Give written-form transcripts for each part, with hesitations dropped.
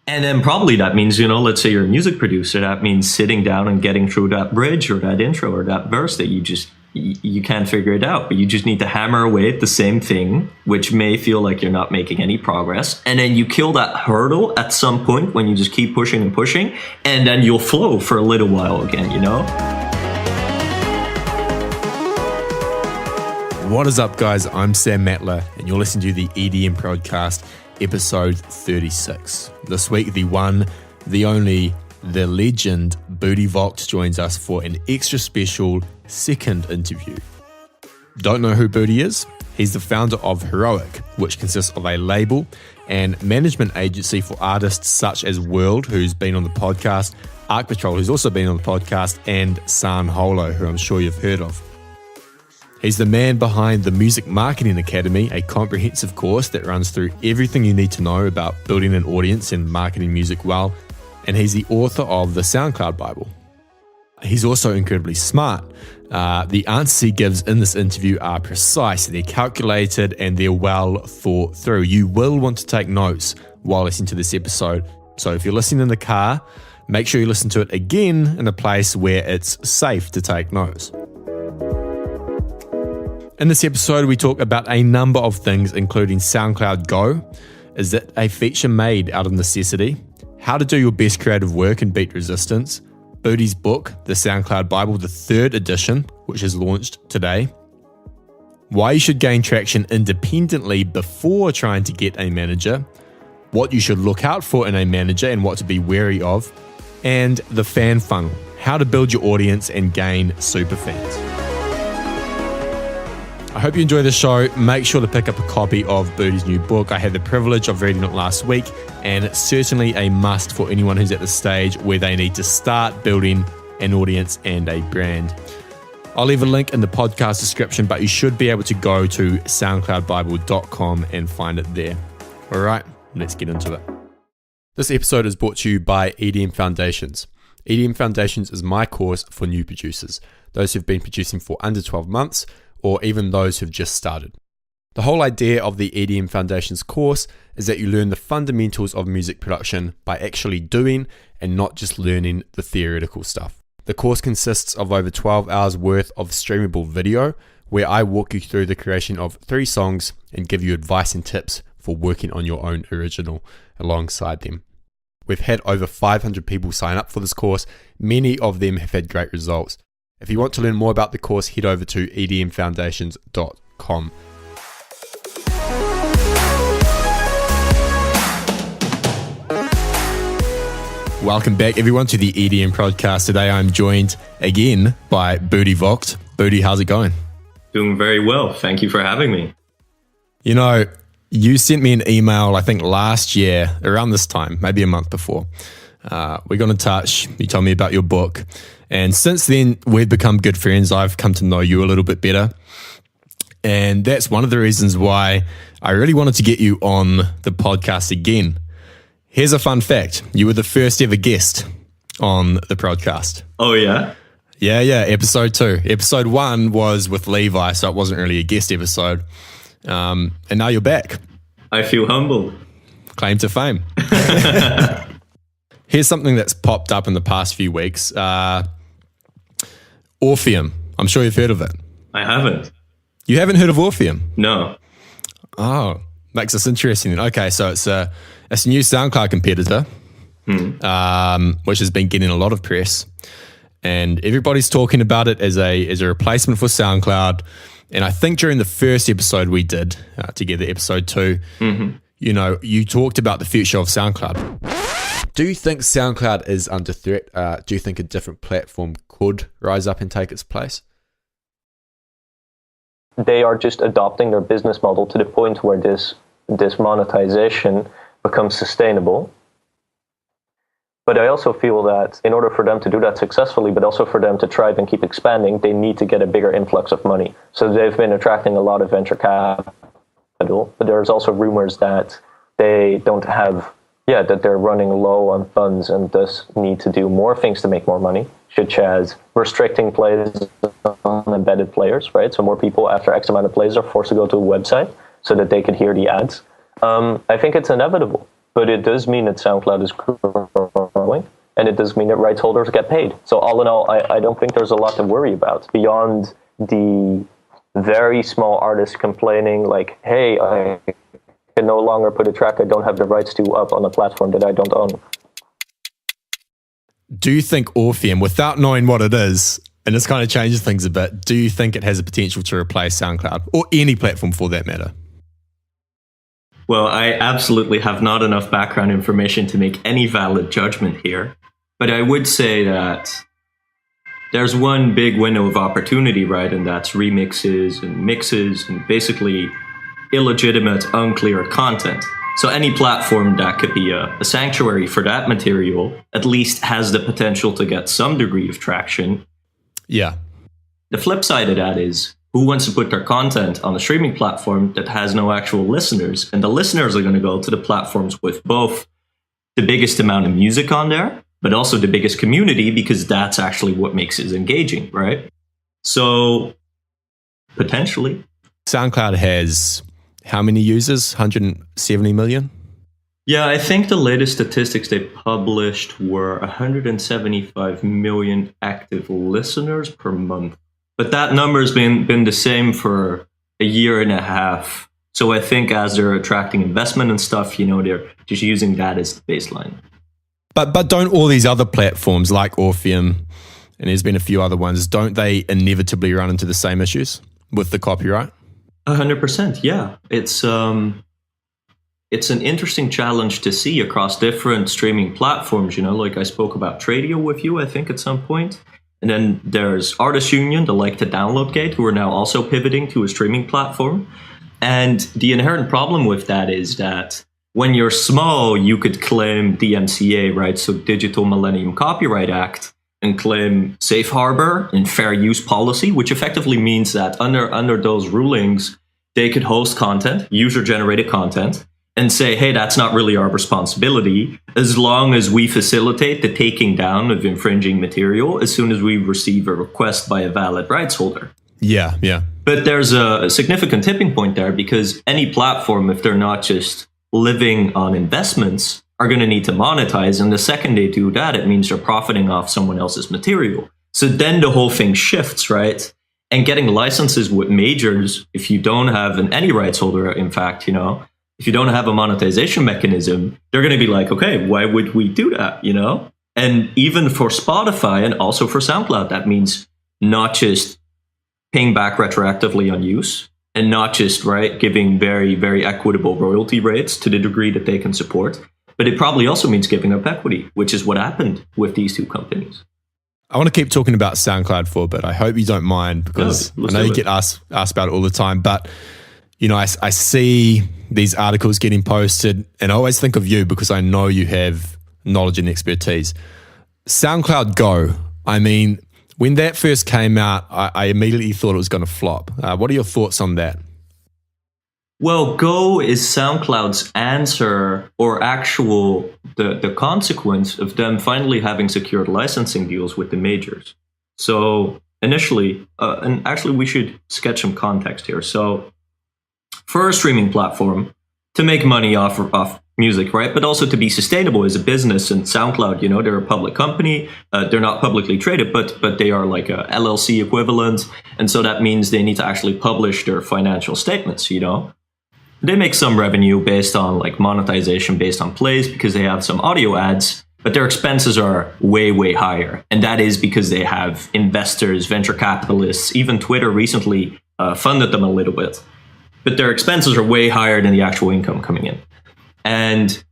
And then probably that means, let's say you're a music producer, that means sitting down and getting through that bridge or that intro or that verse that you can't figure it out, but you just need to hammer away at the same thing, which may feel like you're not making any progress. And then you kill that hurdle at some point when you just keep pushing and pushing, and then you'll flow for a little while again, What is up, guys? I'm Sam Matlin, and you're listening to the EDM Podcast, episode 36. This week, the one, the only, the legend, Budi Voogt joins us for an extra special second interview. Don't know who Budi is? He's the founder of Heroic, which consists of a label and management agency for artists such as WRLD, who's been on the podcast, Arc Patrol, who's also been on the podcast, and San Holo, who I'm sure you've heard of. He's the man behind the Music Marketing Academy, a comprehensive course that runs through everything you need to know about building an audience and marketing music well, and he's the author of the Soundcloud Bible. He's also incredibly smart. The answers he gives in this interview are precise, they're calculated, and they're well thought through. You will want to take notes while listening to this episode. So if you're listening in the car, make sure you listen to it again in a place where it's safe to take notes. In this episode, we talk about a number of things, including SoundCloud Go. Is it a feature made out of necessity? How to do your best creative work and beat resistance? Budi's book, the SoundCloud Bible, the 3rd edition, which is launched today. Why you should gain traction independently before trying to get a manager. What you should look out for in a manager and what to be wary of. And the fan funnel, how to build your audience and gain super fans. I hope you enjoy the show. Make sure to pick up a copy of Budi's new book. I had the privilege of reading it last week, and it's certainly a must for anyone who's at the stage where they need to start building an audience and a brand. I'll leave a link in the podcast description, but you should be able to go to soundcloudbible.com and find it there. All right, let's get into it. This episode is brought to you by EDM Foundations. EDM Foundations is my course for new producers, those who've been producing for under 12 months, or even those who've just started. The whole idea of the EDM Foundations course is that you learn the fundamentals of music production by actually doing and not just learning the theoretical stuff. The course consists of over 12 hours worth of streamable video where I walk you through the creation of 3 songs and give you advice and tips for working on your own original alongside them. We've had over 500 people sign up for this course. Many of them have had great results. If you want to learn more about the course, head over to edmfoundations.com. Welcome back, everyone, to the EDM Podcast. Today I'm joined again by Budi Voogt. Budi, how's it going? Doing very well. Thank you for having me. You sent me an email, I think last year, around this time, maybe a month before. We got in touch. You told me about your book. And since then, we've become good friends. I've come to know you a little bit better. And that's one of the reasons why I really wanted to get you on the podcast again. Here's a fun fact. You were the first ever guest on the podcast. Oh, yeah? Yeah, episode 2. Episode 1 was with Levi, so it wasn't really a guest episode. And now you're back. I feel humbled. Claim to fame. Here's something that's popped up in the past few weeks. Orpheum. I'm sure you've heard of it. I haven't. You haven't heard of Orpheum? No. Oh, makes this interesting. Okay, so it's a new SoundCloud competitor, which has been getting a lot of press, and everybody's talking about it as a replacement for SoundCloud. And I think during the first episode we did together, episode 2, you talked about the future of SoundCloud. Do you think SoundCloud is under threat? Do you think a different platform could rise up and take its place? They are just adopting their business model to the point where this monetization becomes sustainable. But I also feel that in order for them to do that successfully, but also for them to thrive and keep expanding, they need to get a bigger influx of money. So they've been attracting a lot of venture capital, but there's also rumors that they don't have that they're running low on funds and thus need to do more things to make more money, such as restricting plays on embedded players, right? So more people after X amount of plays are forced to go to a website so that they could hear the ads. I think it's inevitable. but it does mean that SoundCloud is growing, and it does mean that rights holders get paid. So all in all, I don't think there's a lot to worry about beyond the very small artists complaining like, hey, I can no longer put a track I don't have the rights to up on a platform that I don't own. Do you think Orpheum, without knowing what it is, and this kind of changes things a bit, do you think it has the potential to replace SoundCloud or any platform for that matter? Well, I absolutely have not enough background information to make any valid judgment here. But I would say that there's one big window of opportunity, right? And that's remixes and mixes and basically illegitimate, unclear content. So any platform that could be a sanctuary for that material at least has the potential to get some degree of traction. Yeah. The flip side of that is, who wants to put their content on a streaming platform that has no actual listeners? And the listeners are going to go to the platforms with both the biggest amount of music on there, but also the biggest community, because that's actually what makes it engaging, right? So potentially. SoundCloud has how many users? 170 million? Yeah, I think the latest statistics they published were 175 million active listeners per month. But that number's been the same for a year and a half. So I think as they're attracting investment and stuff, they're just using that as the baseline. But don't all these other platforms like Orpheum, and there's been a few other ones, don't they inevitably run into the same issues with the copyright? 100%, yeah. It's an interesting challenge to see across different streaming platforms. Like I spoke about Tradio with you, I think, at some point. And then there's Artists Union, the Like to Download Gate, who are now also pivoting to a streaming platform. And the inherent problem with that is that when you're small, you could claim DMCA, right? So Digital Millennium Copyright Act, and claim safe harbor and fair use policy, which effectively means that under those rulings, they could host content, user-generated content, and say, hey, that's not really our responsibility, as long as we facilitate the taking down of infringing material as soon as we receive a request by a valid rights holder. Yeah. But there's a significant tipping point there, because any platform, if they're not just living on investments, are going to need to monetize. And the second they do that, it means they're profiting off someone else's material. So then the whole thing shifts, right? And getting licenses with majors, if you don't have any rights holder, in fact, if you don't have a monetization mechanism, they're going to be like, okay, why would we do that? And even for Spotify and also for SoundCloud, that means not just paying back retroactively on use, and not just, right, giving very, very equitable royalty rates to the degree that they can support, but it probably also means giving up equity, which is what happened with these two companies. I want to keep talking about SoundCloud for a bit. I hope you don't mind, because I know you get asked about it all the time, but I see these articles getting posted, and I always think of you because I know you have knowledge and expertise. SoundCloud Go, I mean, when that first came out, I immediately thought it was going to flop. What are your thoughts on that? Well, Go is SoundCloud's answer, or the consequence of them finally having secured licensing deals with the majors. So initially, and actually we should sketch some context here. So for a streaming platform, to make money off music, right? But also to be sustainable as a business. And SoundCloud, they're a public company. They're not publicly traded, but they are like a LLC equivalent. And so that means they need to actually publish their financial statements, They make some revenue based on like monetization based on plays, because they have some audio ads, but their expenses are way, way higher. And that is because they have investors, venture capitalists, even Twitter recently funded them a little bit. But their expenses are way higher than the actual income coming in. And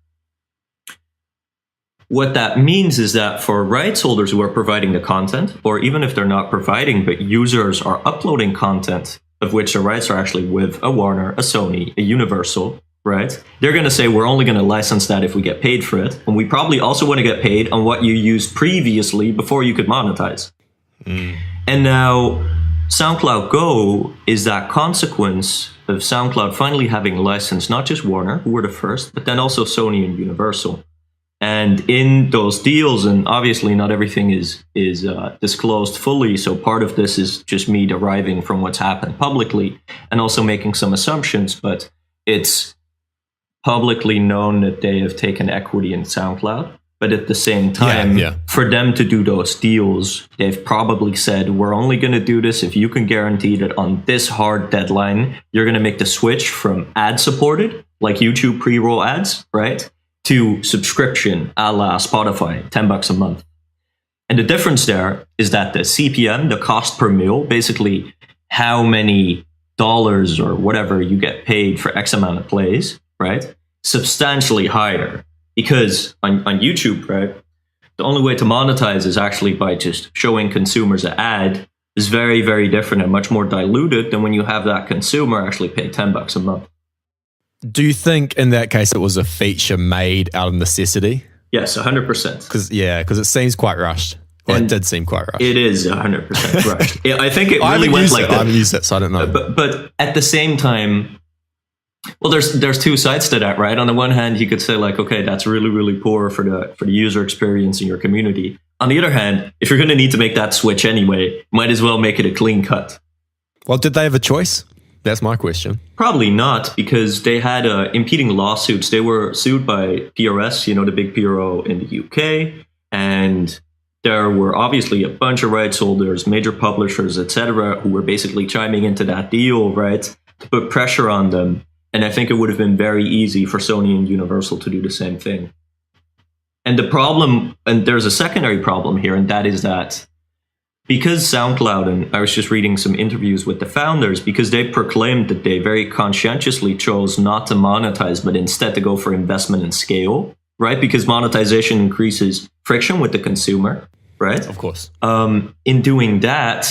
what that means is that for rights holders who are providing the content, or even if they're not providing, but users are uploading content of which the rights are actually with a Warner, a Sony, a Universal, right? They're going to say, we're only going to license that if we get paid for it. And we probably also want to get paid on what you used previously before you could monetize. And now SoundCloud Go is that consequence of SoundCloud finally having licensed not just Warner, who were the first, but then also Sony and Universal. And in those deals, and obviously not everything is disclosed fully, so part of this is just me deriving from what's happened publicly and also making some assumptions, but it's publicly known that they have taken equity in SoundCloud. But at the same time, for them to do those deals, they've probably said, we're only going to do this if you can guarantee that on this hard deadline, you're going to make the switch from ad-supported, like YouTube pre-roll ads, right, to subscription a la Spotify, $10 a month. And the difference there is that the CPM, the cost per mil, basically how many dollars or whatever you get paid for X amount of plays, right, substantially higher. Because on YouTube, right, the only way to monetize is actually by just showing consumers an ad is very, very different and much more diluted than when you have that consumer actually pay $10 a month. Do you think in that case it was a feature made out of necessity? Yes, 100%. Because it seems quite rushed. Well, it did seem quite rushed. It is 100% rushed. Yeah, I think it really went like that. I haven't used it, so I don't know. But at the same time, well, there's two sides to that, right? On the one hand, you could say like, okay, that's really, really poor for the user experience in your community. On the other hand, if you're going to need to make that switch anyway, might as well make it a clean cut. Well, did they have a choice? That's my question. Probably not, because they had impeding lawsuits. They were sued by PRS, the big PRO in the UK, and there were obviously a bunch of rights holders, major publishers, etc., who were basically chiming into that deal, right, to put pressure on them. And I think it would have been very easy for Sony and Universal to do the same thing. And the problem, and there's a secondary problem here, and that is that because SoundCloud, and I was just reading some interviews with the founders, because they proclaimed that they very conscientiously chose not to monetize, but instead to go for investment and scale, right? Because monetization increases friction with the consumer, right? Of course. In doing that,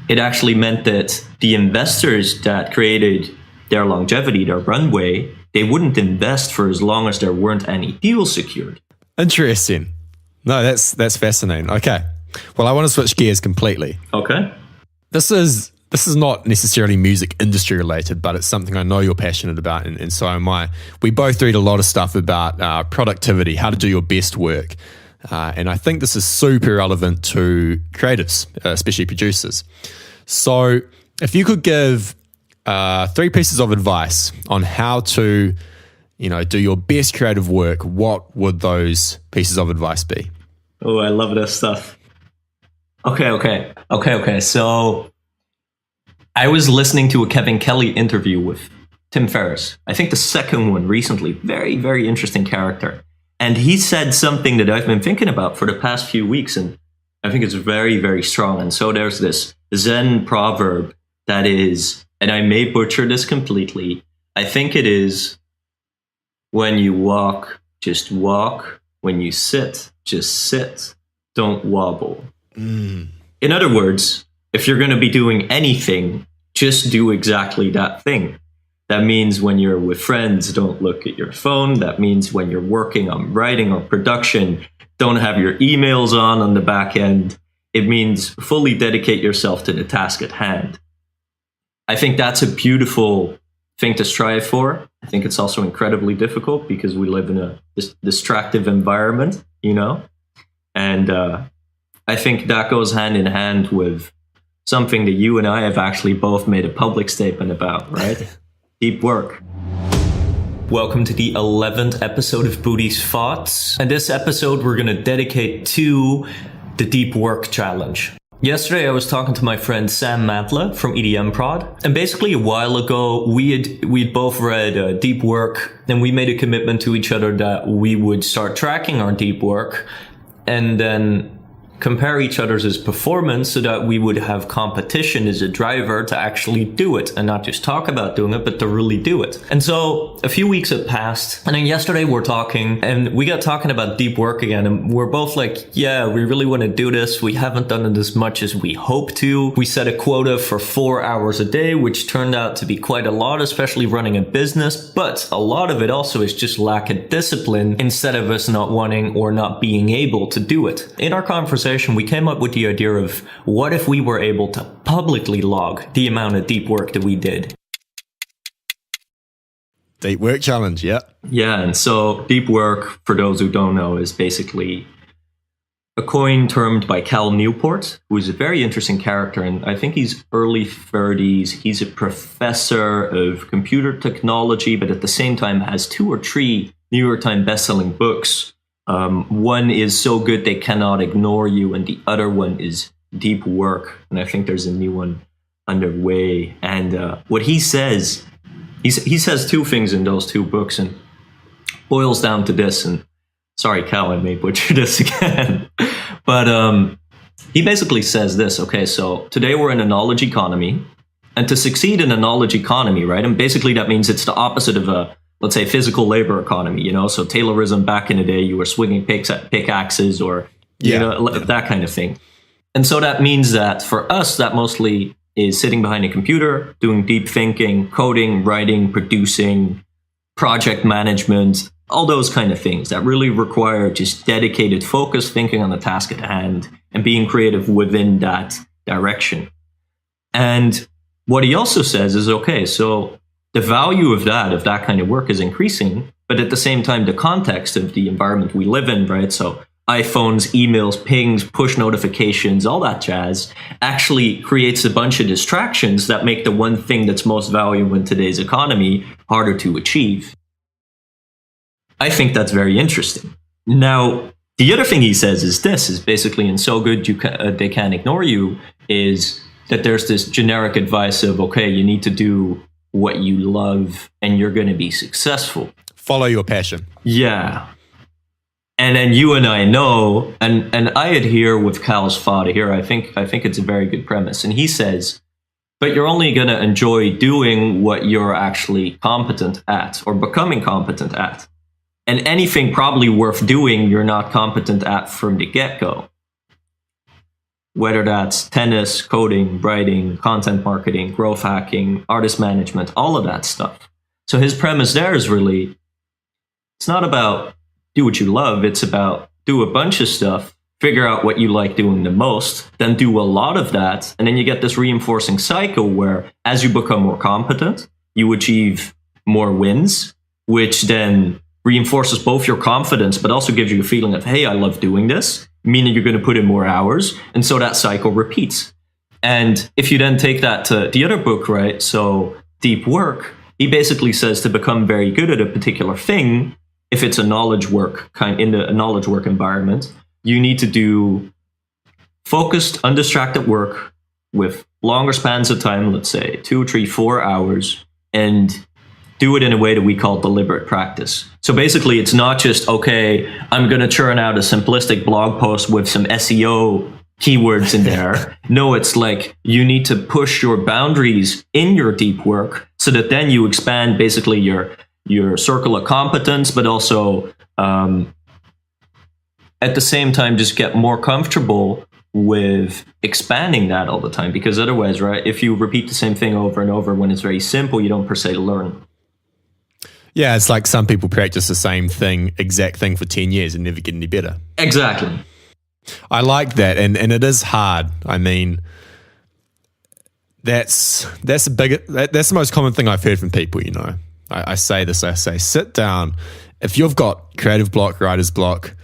it actually meant that the investors that created their longevity, their runway, they wouldn't invest for as long as there weren't any deals secured. Interesting. No, that's fascinating. Okay. Well, I want to switch gears completely. Okay. This is not necessarily music industry related, but it's something I know you're passionate about, and so am I. We both read a lot of stuff about productivity, how to do your best work. And I think this is super relevant to creatives, especially producers. So if you could give 3 pieces of advice on how to, do your best creative work, what would those pieces of advice be? Oh, I love this stuff. Okay. So I was listening to a Kevin Kelly interview with Tim Ferriss. I think the second one recently. Very, very interesting character. And he said something that I've been thinking about for the past few weeks, and I think it's very, very strong. And so there's this Zen proverb that is, and I may butcher this completely, I think it is, when you walk, just walk. When you sit, just sit. Don't wobble. In other words, if you're going to be doing anything, just do exactly that thing. That means when you're with friends, don't look at your phone. That means when you're working on writing or production, don't have your emails on the back end. It means fully dedicate yourself to the task at hand. I think that's a beautiful thing to strive for. I think it's also incredibly difficult because we live in a distractive environment, and I think that goes hand in hand with something that you and I have actually both made a public statement about, right? Deep work. Welcome to the 11th episode of Budi's Thoughts. And this episode we're going to dedicate to the Deep Work Challenge. Yesterday I was talking to my friend Sam Matlin from EDMProd. And basically a while ago we'd both read Deep Work, and we made a commitment to each other that we would start tracking our deep work and then compare each other's performance so that we would have competition as a driver to actually do it and not just talk about doing it, but to really do it. And so a few weeks had passed, and then yesterday we're talking and we got talking about deep work again, and we're both like, yeah, we really want to do this. We haven't done it as much as we hope to. We set a quota for 4 hours a day, which turned out to be quite a lot, especially running a business, but a lot of it also is just lack of discipline instead of us not wanting or not being able to do it. In our conversation, we came up with the idea of what if we were able to publicly log the amount of deep work that we did. Deep work challenge, yeah. Yeah, and so deep work, for those who don't know, is basically a coin termed by Cal Newport, who is a very interesting character, and I think he's early 30s. He's a professor of computer technology, but at the same time has 2 or 3 New York Times bestselling books. One is So Good They Cannot Ignore You, and the other one is Deep Work, and I think there's a new one underway. And what he says, he says 2 things in those 2 books, and boils down to this, and sorry, Cal, I may butcher this again. But he basically says this, okay, so today we're in a knowledge economy. And to succeed in a knowledge economy, right? And basically that means it's the opposite of a, let's say, physical labor economy, you know? So Taylorism, back in the day, you were swinging pickaxes or, you know, that kind of thing. And so that means that for us, that mostly is sitting behind a computer, doing deep thinking, coding, writing, producing, project management, all those kind of things that really require just dedicated focus, thinking on the task at hand, and being creative within that direction. And what he also says is, okay, so the value of that kind of work is increasing, but at the same time, the context of the environment we live in, right? So iPhones, emails, pings, push notifications, all that jazz actually creates a bunch of distractions that make the one thing that's most valuable in today's economy harder to achieve. I think that's very interesting. Now, the other thing he says is this, is basically in So Good They Can't Ignore You, is that there's this generic advice of, okay, you need to do what you love and you're going to be successful. Follow your passion. Yeah. And then you and I know, and I adhere with Cal's thought here. I think it's a very good premise. And he says, but you're only going to enjoy doing what you're actually competent at or becoming competent at. And anything probably worth doing, you're not competent at from the get-go. Whether that's tennis, coding, writing, content marketing, growth hacking, artist management, all of that stuff. So his premise there is really, it's not about do what you love. It's about do a bunch of stuff, figure out what you like doing the most, then do a lot of that. And then you get this reinforcing cycle where as you become more competent, you achieve more wins, which then reinforces both your confidence, but also gives you a feeling of, hey, I love doing this, meaning you're going to put in more hours. And so that cycle repeats. And if you then take that to the other book, right? So Deep Work, he basically says to become very good at a particular thing, if it's a knowledge work in a knowledge work environment, you need to do focused, undistracted work with longer spans of time, let's say 2, 3, 4 hours, and do it in a way that we call deliberate practice. So basically, it's not just, okay, I'm going to churn out a simplistic blog post with some SEO keywords in there. No, it's like you need to push your boundaries in your deep work so that then you expand basically your circle of competence, but also at the same time just get more comfortable with expanding that all the time. Because otherwise, right, if you repeat the same thing over and over when it's very simple, you don't per se learn. Yeah, it's like some people practice the same exact thing for 10 years and never get any better. Exactly. I like that, and it is hard. I mean, that's the most common thing I've heard from people, you know. I say this, sit down. If you've got creative block, writer's block,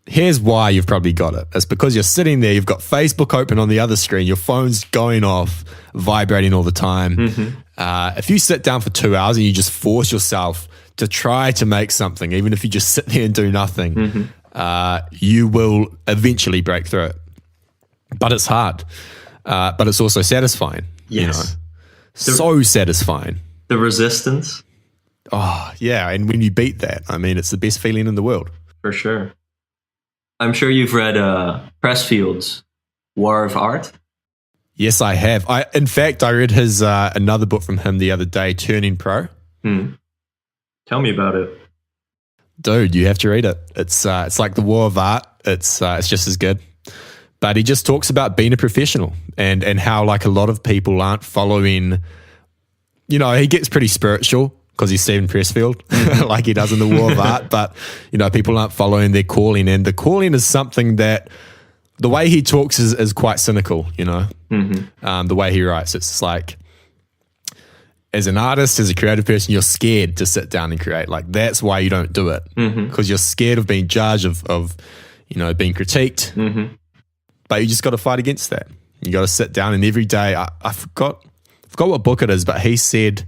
here's why you've probably got it. It's because you're sitting there, you've got Facebook open on the other screen, your phone's going off, vibrating all the time. Mm-hmm. If you sit down for 2 hours and you just force yourself to try to make something, even if you just sit there and do nothing, mm-hmm. You will eventually break through it. But it's hard. But it's also satisfying. Yes. You know? So satisfying. The resistance. Oh, yeah. And when you beat that, I mean, it's the best feeling in the world. For sure. I'm sure you've read Pressfield's War of Art. Yes, I have. In fact, I read his another book from him the other day, Turning Pro. Tell me about it. Dude, you have to read it. It's like the War of Art. It's just as good. But he just talks about being a professional and how like a lot of people aren't following. You know, he gets pretty spiritual because he's Stephen Pressfield, like he does in the War of Art. But, you know, people aren't following their calling. And the calling is something that the way he talks is quite cynical, you know, the way he writes. It's like, as an artist, as a creative person, you're scared to sit down and create. Like, that's why you don't do it, because you're scared of being judged, of being critiqued. Mm-hmm. But you just got to fight against that. You got to sit down, and every day, I forgot what book it is, but he said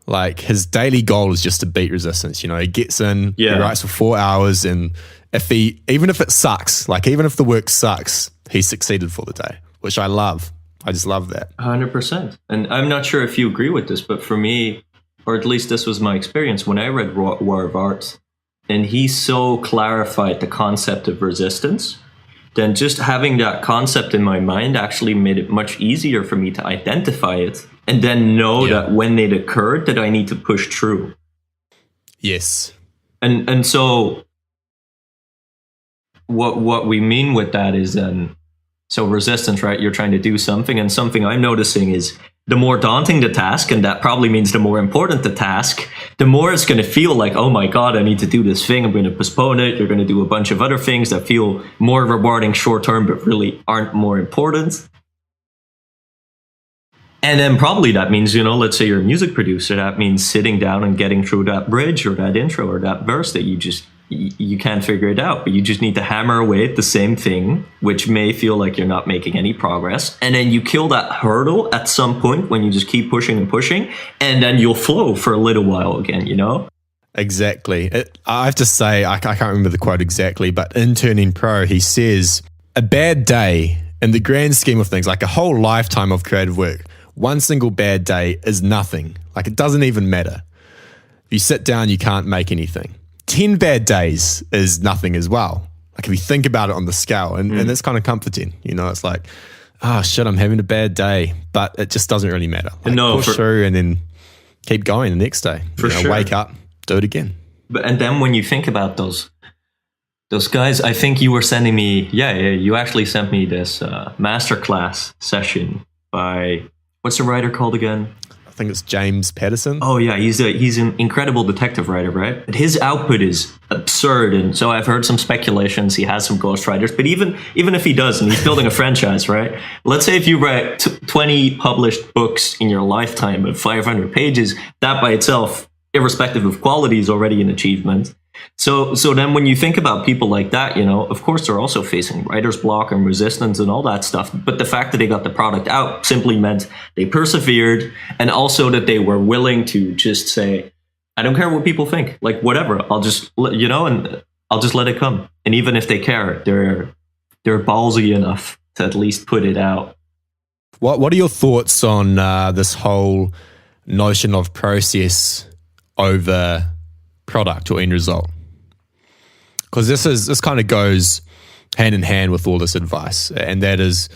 like his daily goal is just to beat resistance. He gets in, he writes for 4 hours, and even if it sucks, like even if the work sucks, he's succeeded for the day, which I love. I just love that. 100%. And I'm not sure if you agree with this, but for me, or at least this was my experience when I read War of Art, and he so clarified the concept of resistance, then just having that concept in my mind actually made it much easier for me to identify it and then know that when it occurred that I need to push through. Yes. And so what we mean with that is so resistance, right? You're trying to do something, and something I'm noticing is the more daunting the task, and that probably means the more important the task, the more it's going to feel like, oh my God, I need to do this thing. I'm going to postpone it. You're going to do a bunch of other things that feel more rewarding short term, but really aren't more important. And then probably that means, let's say you're a music producer, that means sitting down and getting through that bridge or that intro or that verse that you can't figure it out, but you just need to hammer away at the same thing, which may feel like you're not making any progress. And then you kill that hurdle at some point when you just keep pushing and pushing, and then you'll flow for a little while again, Exactly. I have to say, I can't remember the quote exactly, but in Turning Pro, he says, a bad day in the grand scheme of things, like a whole lifetime of creative work, one single bad day is nothing. Like it doesn't even matter. If you sit down, you can't make anything. 10 bad days is nothing as well. Like if you think about it on the scale, and that's kind of comforting, it's like, oh shit, I'm having a bad day, but it just doesn't really matter. Like push through and then keep going the next day. Sure. Wake up, do it again. And then when you think about those guys, I think you were sending me, you actually sent me this masterclass session by, what's the writer called again? I think it's James Patterson. Oh yeah, he's an incredible detective writer, right? But his output is absurd, and so I've heard some speculations he has some ghostwriters. But even if he does, and he's building a franchise, right? Let's say if you write 20 published books in your lifetime of 500 pages, that by itself, irrespective of quality, is already an achievement. So then when you think about people like that, of course they're also facing writer's block and resistance and all that stuff. But the fact that they got the product out simply meant they persevered, and also that they were willing to just say, I don't care what people think, like whatever, I'll just, and I'll just let it come. And even if they care, they're ballsy enough to at least put it out. What are your thoughts on this whole notion of process over product or end result? Because this kind of goes hand in hand with all this advice, and that is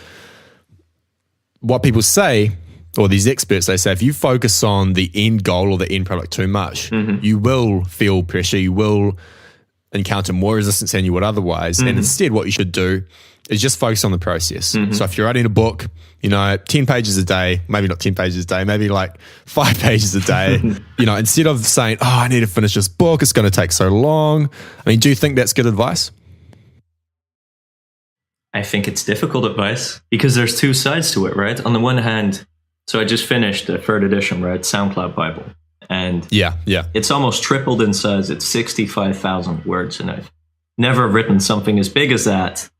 what people say, or these experts, they say if you focus on the end goal or the end product too much, you will feel pressure, you will encounter more resistance than you would otherwise. And instead what you should do is just focus on the process. So if you're writing a book, 10 pages a day, maybe not 10 pages a day, maybe like 5 pages a day, instead of saying, oh, I need to finish this book, it's going to take so long. I mean, do you think that's good advice? I think it's difficult advice because there's two sides to it, right? On the one hand, so I just finished the third edition, right? Soundcloud Bible. And yeah, it's almost tripled in size. It's 65,000 words, and I've never written something as big as that.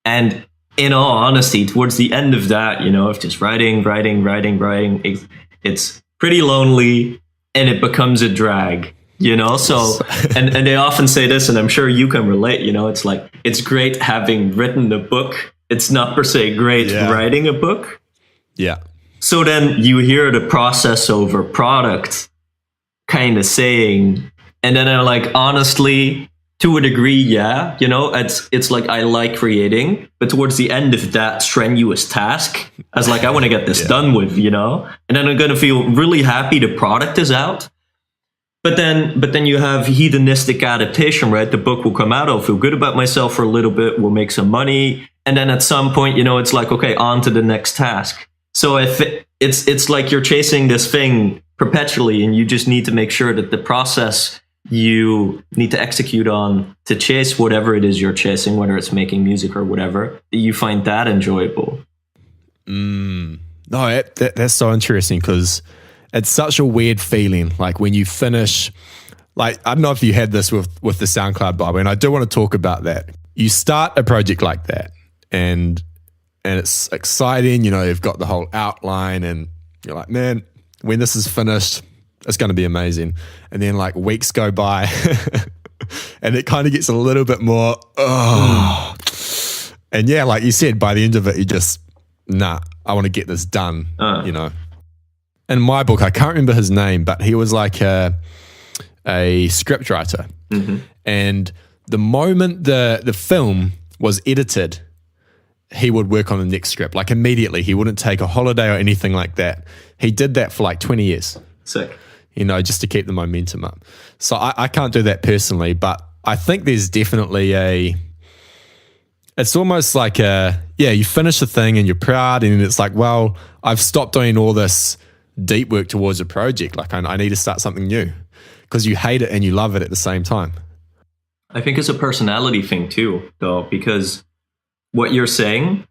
And in all honesty, towards the end of that, of just writing, it's pretty lonely, and it becomes a drag, So, and they often say this, and I'm sure you can relate, it's like, it's great having written a book. It's not per se great writing a book. Yeah. So then you hear the process over product kind of saying, and then I'm like, honestly, to a degree, it's like I like creating, but towards the end of that strenuous task, I was like, I want to get this done with, and then I'm going to feel really happy the product is out. But then you have hedonistic adaptation, right? The book will come out, I'll feel good about myself for a little bit, we'll make some money, and then at some point, it's like, okay, on to the next task. So if it's like you're chasing this thing perpetually, and you just need to make sure that the process you need to execute on to chase whatever it is you're chasing, whether it's making music or whatever, that you find that enjoyable. No, that's so interesting, because it's such a weird feeling. Like when you finish, like, I don't know if you had this with the SoundCloud Bible, and I do want to talk about that. you start a project like that and it's exciting, you know, you've got the whole outline and you're like, man, when this is finished, it's going to be amazing. And then like weeks go by and it kind of gets a little bit more, and yeah, like you said, by the end of it, you just, I want to get this done, you know. In my book, I can't remember his name, but he was like a script writer. Mm-hmm. And the moment the film was edited, he would work on the next script, like immediately. He wouldn't take a holiday or anything like that. He did that for like 20 years. Sick. You know, just to keep the momentum up. So I can't do that personally, but I think there's definitely it's almost like you finish the thing and you're proud and it's like, well, I've stopped doing all this deep work towards a project. Like I need to start something new, because you hate it and you love it at the same time. I think it's a personality thing too, though, because what you're saying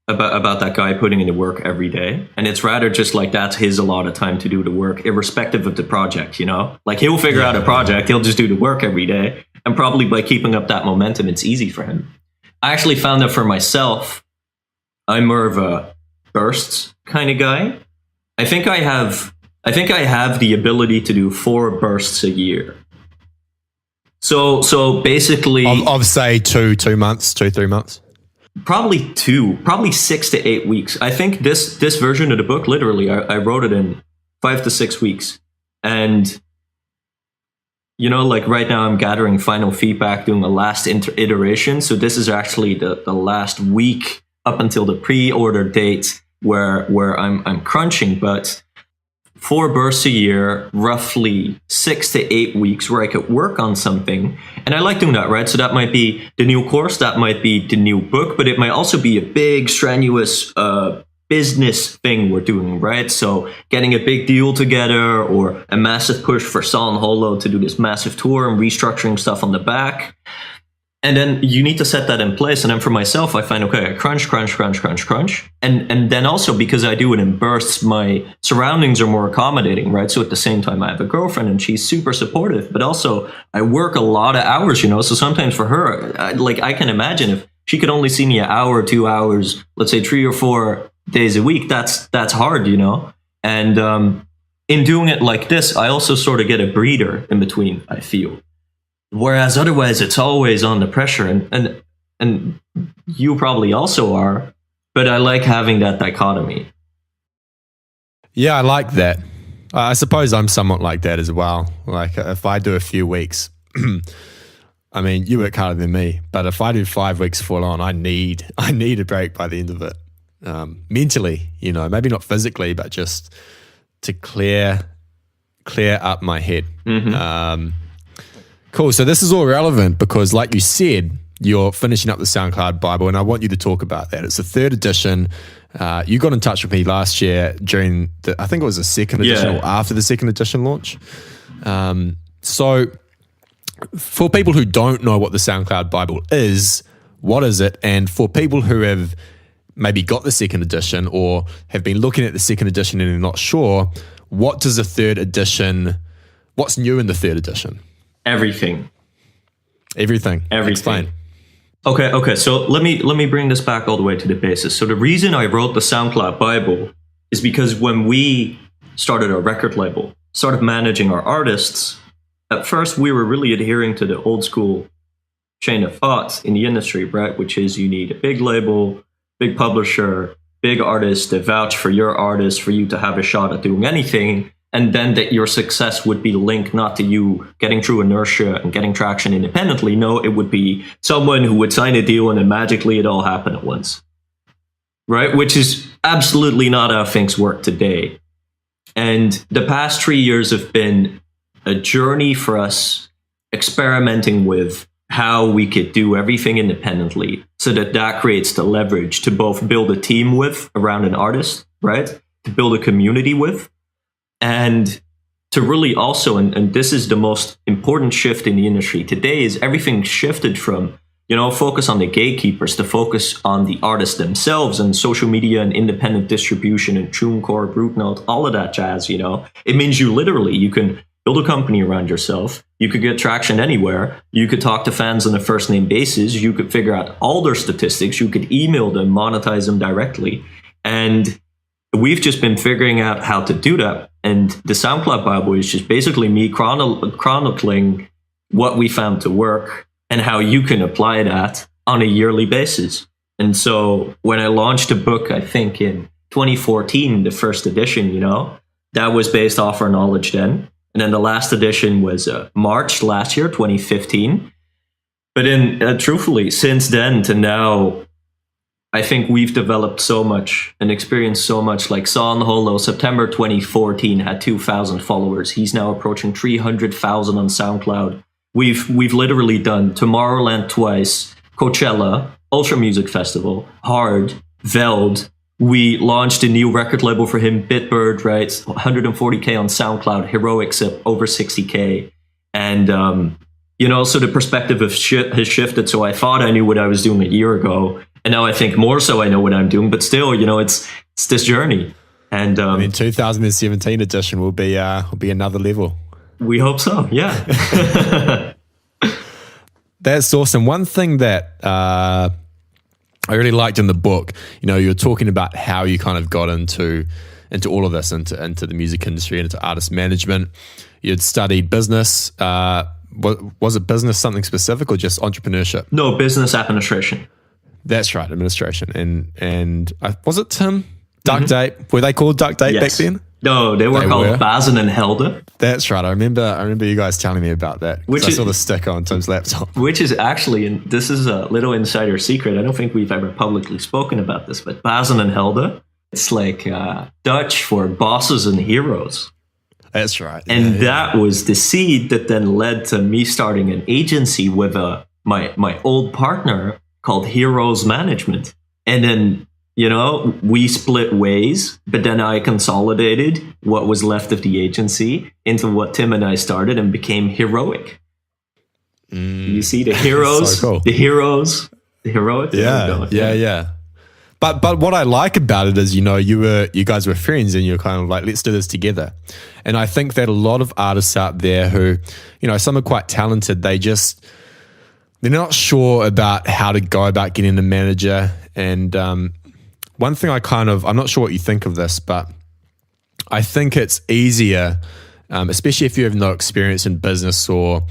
about that guy putting in the work every day, and it's rather just like that's his allotted time to do the work, irrespective of the project, you know? Like he'll figure out a project, he'll just do the work every day, and probably by keeping up that momentum, it's easy for him. I actually found that for myself, I'm more of a bursts kind of guy. I think I have the ability to do 4 bursts a year. So basically, of say 3 months. Probably 6 to 8 weeks. I think this version of the book, literally, I wrote it in 5 to 6 weeks. And, you know, like right now I'm gathering final feedback, doing the last iteration. So this is actually the last week up until the pre-order date where I'm crunching. But 4 bursts a year, roughly 6 to 8 weeks where I could work on something. And I like doing that, right? So that might be the new course, that might be the new book, but it might also be a big, strenuous business thing we're doing, right? So getting a big deal together or a massive push for San Holo to do this massive tour and restructuring stuff on the back. And then you need to set that in place. And then for myself, I find, okay, I crunch. And then also because I do it in bursts, my surroundings are more accommodating, right? So at the same time, I have a girlfriend and she's super supportive, but also I work a lot of hours, you know? So sometimes for her, I can imagine if she could only see me an hour, 2 hours, let's say 3 or 4 days a week, that's hard, you know? And in doing it like this, I also sort of get a breather in between, I feel. Whereas otherwise, it's always on the pressure, and you probably also are. But I like having that dichotomy. Yeah, I like that. I suppose I'm somewhat like that as well. Like if I do a few weeks, I mean, you work harder than me. But if I do 5 weeks full on, I need a break by the end of it. Mentally, you know, maybe not physically, but just to clear up my head. Mm-hmm. Cool. So this is all relevant because, like you said, you're finishing up the SoundCloud Bible, and I want you to talk about that. It's the 3rd edition. You got in touch with me last year during I think it was the 2nd edition or after the 2nd edition launch. So for people who don't know what the SoundCloud Bible is, what is it? And for people who have maybe got the 2nd edition or have been looking at the 2nd edition and are not sure, what does the 3rd edition, what's new in the 3rd edition? Everything. Explain. Okay. So let me bring this back all the way to the basis. So the reason I wrote the SoundCloud Bible is because when we started our record label, started managing our artists, at first we were really adhering to the old school chain of thought in the industry, right? Which is you need a big label, big publisher, big artist to vouch for your artist for you to have a shot at doing anything. And then that your success would be linked not to you getting through inertia and getting traction independently. No, it would be someone who would sign a deal and then magically it all happened at once. Right? Which is absolutely not how things work today. And the past 3 years have been a journey for us experimenting with how we could do everything independently so that creates the leverage to both build a team with around an artist, right? To build a community with. And to really also, and this is the most important shift in the industry today, is everything shifted from, you know, focus on the gatekeepers to focus on the artists themselves and social media and independent distribution and TuneCore, BruteNote, all of that jazz, you know. It means you can build a company around yourself. You could get traction anywhere. You could talk to fans on a first name basis. You could figure out all their statistics. You could email them, monetize them directly. And we've just been figuring out how to do that. And the SoundCloud Bible is just basically me chronicling what we found to work and how you can apply that on a yearly basis. And so when I launched the book, I think in 2014, the first edition, that was based off our knowledge then. And then the last edition was March last year, 2015. But then truthfully, since then to now, I think we've developed so much and experienced so much. Like San Holo, September 2014 had 2,000 followers. He's now approaching 300,000 on SoundCloud. We've literally done Tomorrowland twice, Coachella, Ultra Music Festival, Hard, WRLD. We launched a new record label for him, Bitbird, right? 140K on SoundCloud, Heroics at over 60K. And, so the perspective has shifted. So I thought I knew what I was doing a year ago. And now I think more so I know what I'm doing. But still, it's this journey. And 2017 edition will be another level. We hope so, yeah. That's awesome. One thing that I really liked in the book, you were talking about how you kind of got into all of this, into the music industry and into artist management. You'd studied business. Was it business something specific or just entrepreneurship? No, business administration. That's right, administration. And was it Duck Date? Were they called Duck Date back then? No, they were called Bazen and Helder. That's right. I remember you guys telling me about that. I saw the sticker on Tim's laptop. Which is actually, and this is a little insider secret, I don't think we've ever publicly spoken about this, but Bazen and Helder, it's like Dutch for bosses and heroes. That's right. And that was the seed that then led to me starting an agency with my old partner called Heroes Management. And then we split ways, but then I consolidated what was left of the agency into what Tim and I started and became Heroic. You see the heroes, so cool. the heroic. Yeah. But what I like about it is, you guys were friends and you're kind of like, let's do this together. And I think that a lot of artists out there who, some are quite talented, they're not sure about how to go about getting a manager. And one thing I'm not sure what you think of this, but I think it's easier, especially if you have no experience in business or,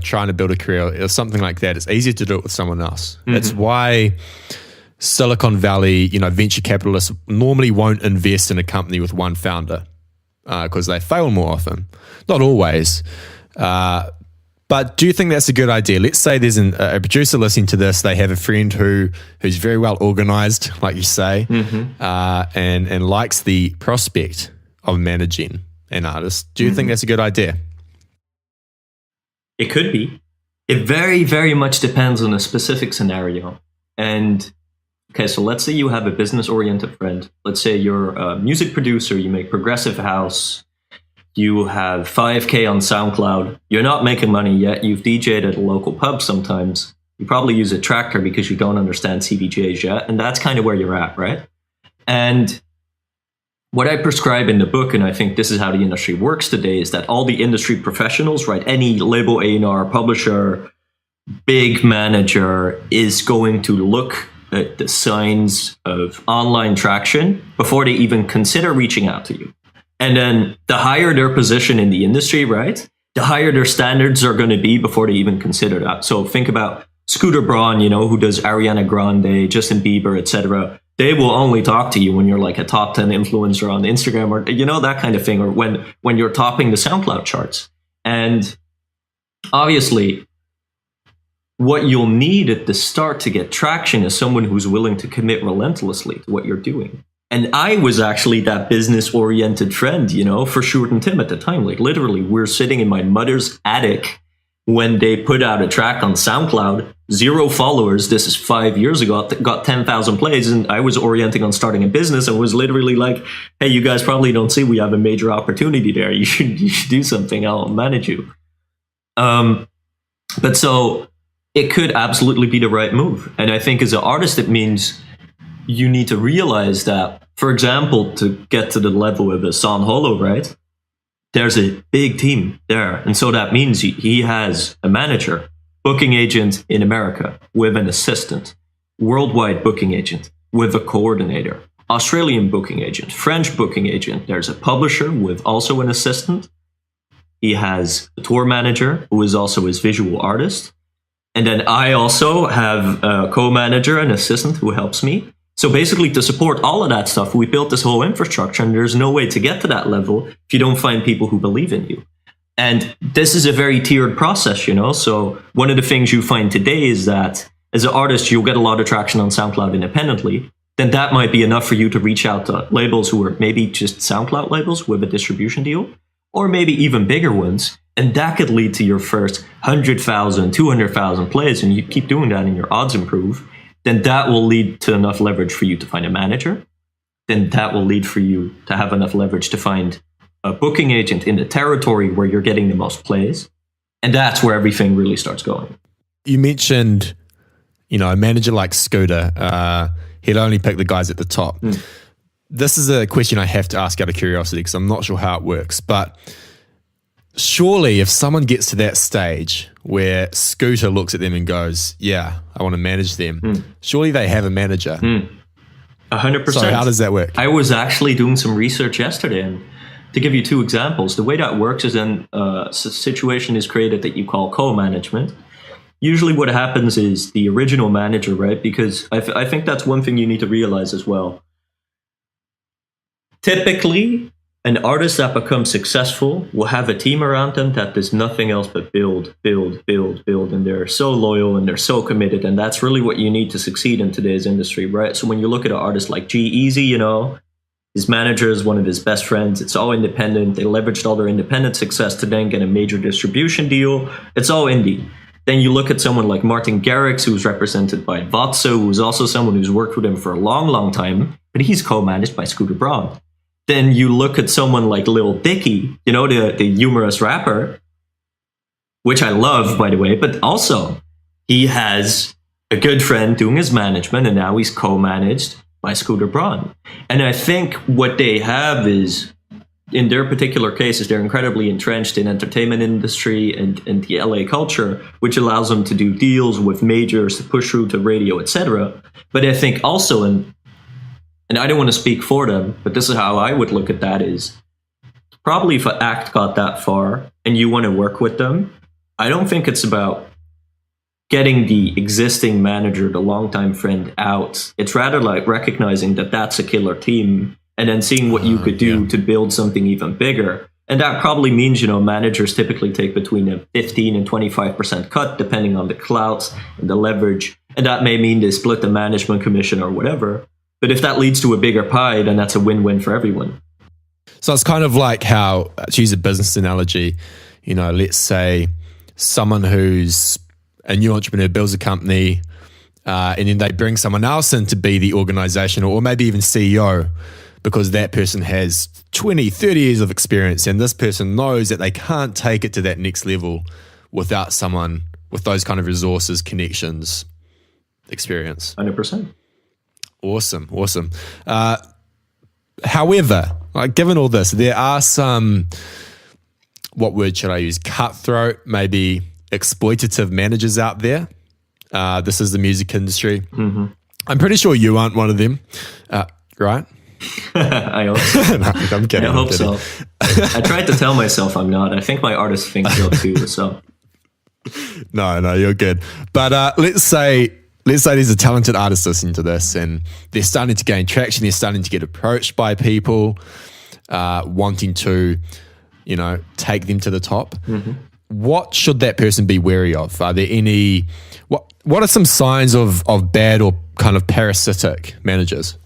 trying to build a career or something like that. It's easier to do it with someone else. Mm-hmm. It's why Silicon Valley, venture capitalists normally won't invest in a company with one founder because they fail more often. Not always. But do you think that's a good idea? Let's say there's a producer listening to this. They have a friend who's very well organized, like you say, and likes the prospect of managing an artist. Do you think that's a good idea? It could be. It very, very much depends on a specific scenario. And okay, so let's say you have a business-oriented friend. Let's say you're a music producer. You make progressive house. You have 5K on SoundCloud. You're not making money yet. You've DJ'd at a local pub sometimes. You probably use a tractor because you don't understand CDJs yet. And that's kind of where you're at, right? And what I prescribe in the book, and I think this is how the industry works today, is that all the industry professionals, right, any label A&R, publisher, big manager is going to look at the signs of online traction before they even consider reaching out to you. And then the higher their position in the industry, right, the higher their standards are going to be before they even consider that. So think about Scooter Braun, who does Ariana Grande, Justin Bieber, etc. They will only talk to you when you're like a top 10 influencer on Instagram or, that kind of thing, or when you're topping the SoundCloud charts. And obviously, what you'll need at the start to get traction is someone who's willing to commit relentlessly to what you're doing. And I was actually that business-oriented friend, for Sjoerd and Tim at the time. Like literally, we're sitting in my mother's attic when they put out a track on SoundCloud, 0 followers. This is 5 years ago, got 10,000 plays. And I was orienting on starting a business and was literally like, hey, you guys probably don't see we have a major opportunity there. You should do something. I'll manage you. But so it could absolutely be the right move. And I think as an artist, it means you need to realize that, for example, to get to the level of a San Holo, right? there's a big team there. And so that means he has a manager, booking agent in America with an assistant, worldwide booking agent with a coordinator, Australian booking agent, French booking agent. There's a publisher with also an assistant. He has a tour manager who is also his visual artist. And then I also have a co-manager and assistant who helps me. So basically, to support all of that stuff, we built this whole infrastructure, and there's no way to get to that level if you don't find people who believe in you. And this is a very tiered process, you know? So one of the things you find today is that as an artist, you'll get a lot of traction on SoundCloud independently. Then that might be enough for you to reach out to labels who are maybe just SoundCloud labels with a distribution deal, or maybe even bigger ones. And that could lead to your first 100,000, 200,000 plays, and you keep doing that and your odds improve. Then that will lead to enough leverage for you to find a manager. Then that will lead for you to have enough leverage to find a booking agent in the territory where you're getting the most plays. And that's where everything really starts going. You mentioned, you know, a manager like Scooter, he'd only pick the guys at the top. This is a question I have to ask out of curiosity because I'm not sure how it works. But surely if someone gets to that stage where Scooter looks at them and goes, yeah, I want to manage them, surely they have a manager. 100%. So how does that work? I was actually doing some research yesterday, and to give you two examples, the way that works is then a situation is created that you call co-management. Usually what happens is the original manager, right? Because I think that's one thing you need to realize as well. Typically, an artist that becomes successful will have a team around them that does nothing else but build, and they're so loyal and they're so committed, and that's really what you need to succeed in today's industry, right? So when you look at an artist like G-Eazy, you know, his manager is one of his best friends. It's all independent. They leveraged all their independent success to then get a major distribution deal. It's all indie. Then you look at someone like Martin Garrix, who's represented by Vatso, who's also someone who's worked with him for a long, long time, but he's co-managed by Scooter Braun. Then you look at someone like Lil Dicky, you know, the humorous rapper, which I love, by the way, but also he has a good friend doing his management, and now he's co-managed by Scooter Braun. And I think what they have is, in their particular cases, they're incredibly entrenched in entertainment industry and the LA culture, which allows them to do deals with majors to push through to radio, etc. But I think also, and I don't want to speak for them, but this is how I would look at that, is probably if an act got that far and you want to work with them, I don't think it's about getting the existing manager, the longtime friend, out. It's rather like recognizing that that's a killer team and then seeing what you could do to build something even bigger. And that probably means, you know, managers typically take between a 15 and 25% cut, depending on the clout and the leverage. And that may mean they split the management commission or whatever. But if that leads to a bigger pie, then that's a win-win for everyone. So it's kind of like how, to use a business analogy, you know, let's say someone who's a new entrepreneur builds a company and then they bring someone else in to be the organization or maybe even CEO, because that person has 20, 30 years of experience and this person knows that they can't take it to that next level without someone with those kind of resources, connections, experience. 100%. Awesome. However, like, given all this, there are some, what word should I use? Cutthroat, maybe exploitative managers out there. This is the music industry. Mm-hmm. I'm pretty sure you aren't one of them, right? I hope so. No, I'm kidding. I hope so. I tried to tell myself I'm not. I think my artists think so too. So no, you're good. But let's say there's a talented artist listening to this and they're starting to gain traction. They're starting to get approached by people wanting to, you know, take them to the top. Mm-hmm. What should that person be wary of? Are there any? What are some signs of bad or kind of parasitic managers?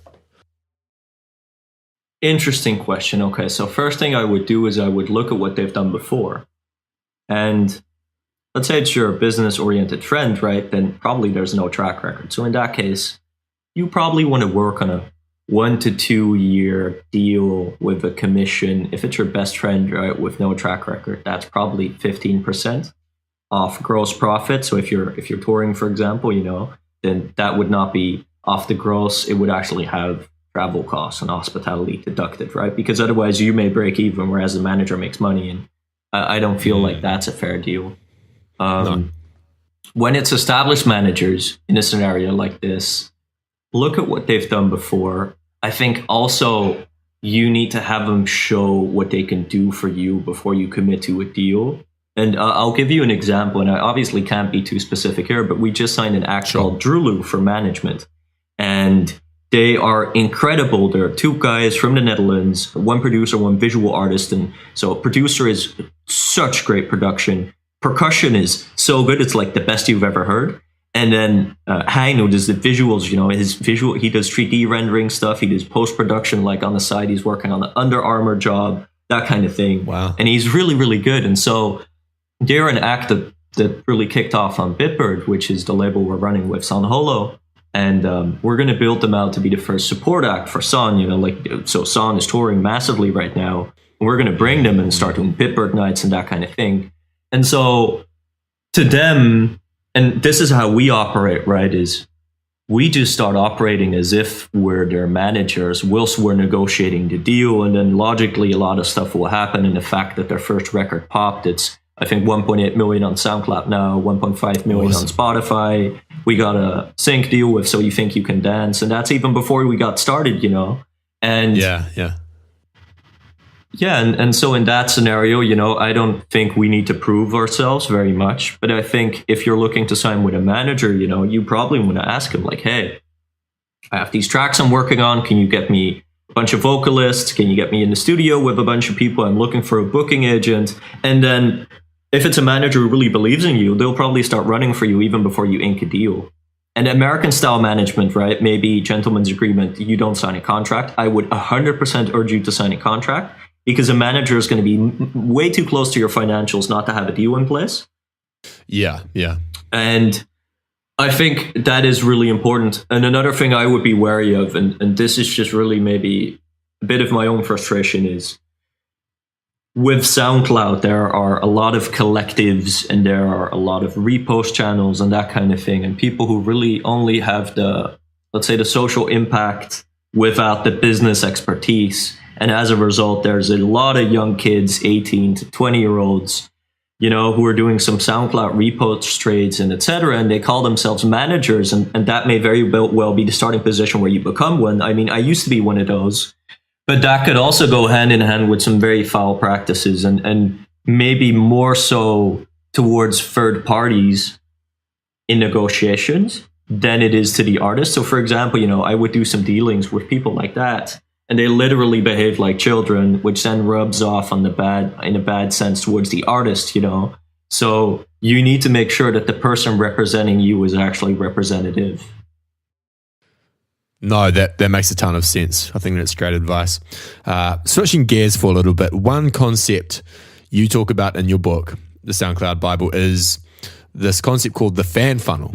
Interesting question. Okay, so first thing I would do is I would look at what they've done before. And let's say it's your business-oriented friend, right? Then probably there's no track record. So in that case, you probably want to work on a 1 to 2 year deal with a commission. If it's your best friend, right, with no track record, that's probably 15% off gross profit. So if you're touring, for example, you know, then that would not be off the gross. It would actually have travel costs and hospitality deducted, right? Because otherwise you may break even, whereas the manager makes money. And I don't feel like that's a fair deal. No. When it's established managers in a scenario like this, look at what they've done before. I think also you need to have them show what they can do for you before you commit to a deal. And I'll give you an example, and I obviously can't be too specific here, but we just signed an act called Drulu for management. And they are incredible. There are two guys from the Netherlands, one producer, one visual artist. And so producer is such great production. Percussion is so good. It's like the best you've ever heard. And then Heino does the visuals, he does 3D rendering stuff. He does post-production, like on the side, he's working on the Under Armour job, that kind of thing. Wow. And he's really, really good. And so they're an act that really kicked off on Bitbird, which is the label we're running with San Holo. And we're going to build them out to be the first support act for San, so San is touring massively right now. And we're going to bring them and start doing Bitbird nights and that kind of thing. And so to them, and this is how we operate, right, is we just start operating as if we're their managers whilst we're negotiating the deal. And then logically, a lot of stuff will happen. And the fact that their first record popped, it's, I think, 1.8 million on SoundCloud now, 1.5 million on Spotify. We got a sync deal with So You Think You Can Dance. And that's even before we got started, And and so in that scenario, I don't think we need to prove ourselves very much. But I think if you're looking to sign with a manager, you probably want to ask him like, hey, I have these tracks I'm working on. Can you get me a bunch of vocalists? Can you get me in the studio with a bunch of people? I'm looking for a booking agent. And then if it's a manager who really believes in you, they'll probably start running for you even before you ink a deal. And American style management, right? Maybe gentleman's agreement, you don't sign a contract. I would 100% urge you to sign a contract, because a manager is going to be way too close to your financials not to have a deal in place. Yeah. And I think that is really important. And another thing I would be wary of, and this is just really maybe a bit of my own frustration, is with SoundCloud, there are a lot of collectives and there are a lot of repost channels and that kind of thing. And people who really only have the, let's say, the social impact without the business expertise. And as a result, there's a lot of young kids, 18 to 20-year-olds, who are doing some SoundCloud repost trades and et cetera, and they call themselves managers. And that may very well be the starting position where you become one. I mean, I used to be one of those, but that could also go hand in hand with some very foul practices and maybe more so towards third parties in negotiations than it is to the artist. So for example, I would do some dealings with people like that, and they literally behave like children, which then rubs off in a bad sense towards the artist, So you need to make sure that the person representing you is actually representative. No, that makes a ton of sense. I think that's great advice. Switching gears for a little bit, one concept you talk about in your book, the SoundCloud Bible, is this concept called the fan funnel.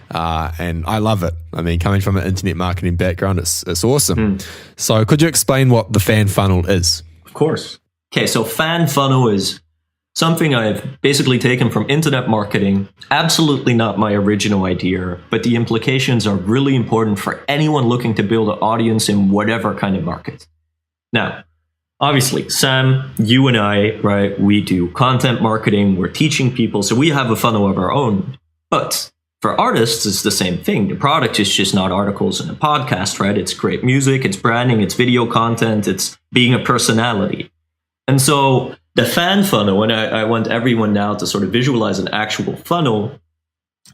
And I love it. I mean, coming from an internet marketing background, it's awesome. So could you explain what the fan funnel is? Of course. Okay, so fan funnel is something I've basically taken from internet marketing. Absolutely not my original idea, but the implications are really important for anyone looking to build an audience in whatever kind of market. Now, obviously, Sam, you and I, right, we do content marketing, we're teaching people, so we have a funnel of our own. But for artists, it's the same thing. The product is just not articles and a podcast, right? It's great music, it's branding, it's video content, it's being a personality. And so the fan funnel, and I want everyone now to sort of visualize an actual funnel.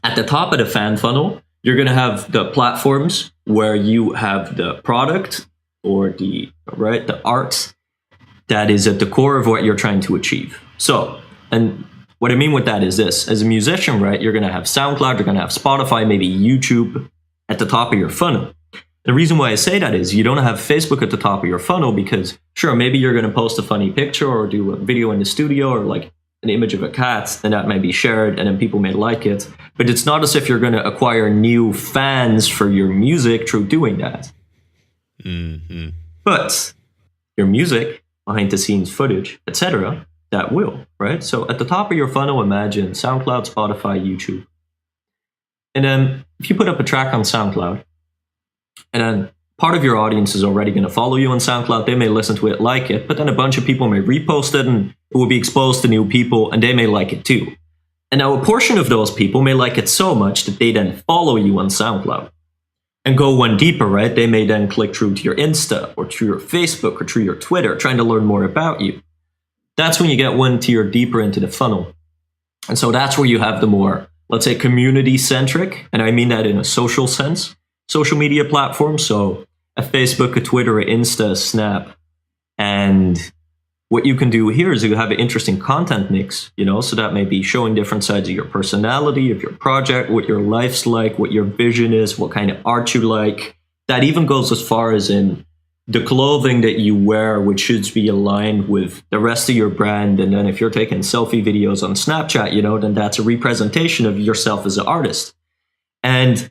At the top of the fan funnel, you're going to have the platforms where you have the product or the art that is at the core of what you're trying to achieve. So, and what I mean with that is this: as a musician, right, you're going to have SoundCloud, you're going to have Spotify, maybe YouTube at the top of your funnel. The reason why I say that is you don't have Facebook at the top of your funnel because, sure, maybe you're going to post a funny picture or do a video in the studio or like an image of a cat, and that might be shared and then people may like it. But it's not as if you're going to acquire new fans for your music through doing that. Mm-hmm. But your music, behind the scenes footage, etc., that will, right? So at the top of your funnel, imagine SoundCloud, Spotify, YouTube. And then if you put up a track on SoundCloud, and then part of your audience is already going to follow you on SoundCloud. They may listen to it, like it, but then a bunch of people may repost it and it will be exposed to new people and they may like it too. And now a portion of those people may like it so much that they then follow you on SoundCloud and go one deeper, right? They may then click through to your Insta or through your Facebook or through your Twitter, trying to learn more about you. That's when you get one tier deeper into the funnel. And so that's where you have the more, let's say, community-centric, and I mean that in a social sense, social media platforms. So a Facebook, a Twitter, a Insta, a Snap. And what you can do here is you have an interesting content mix, so that may be showing different sides of your personality, of your project, what your life's like, what your vision is, what kind of art you like. That even goes as far as in the clothing that you wear, which should be aligned with the rest of your brand. And then if you're taking selfie videos on Snapchat, then that's a representation of yourself as an artist. And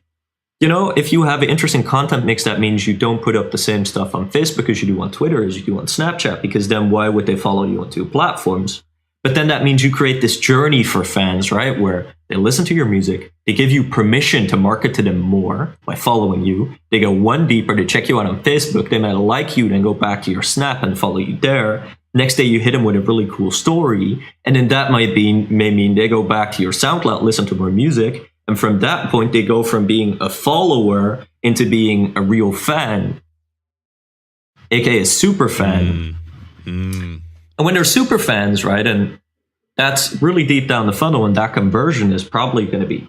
if you have an interesting content mix, that means you don't put up the same stuff on Facebook as you do on Twitter, as you do on Snapchat, because then why would they follow you on two platforms? But then that means you create this journey for fans, right? Where they listen to your music, they give you permission to market to them more by following you. They go one deeper, to check you out on Facebook. They might like you, then go back to your Snap and follow you there. Next day you hit them with a really cool story. And then that may mean they go back to your SoundCloud, listen to more music. And from that point, they go from being a follower into being a real fan, aka a super fan. And when they're super fans, right, and that's really deep down the funnel, and that conversion is probably going to be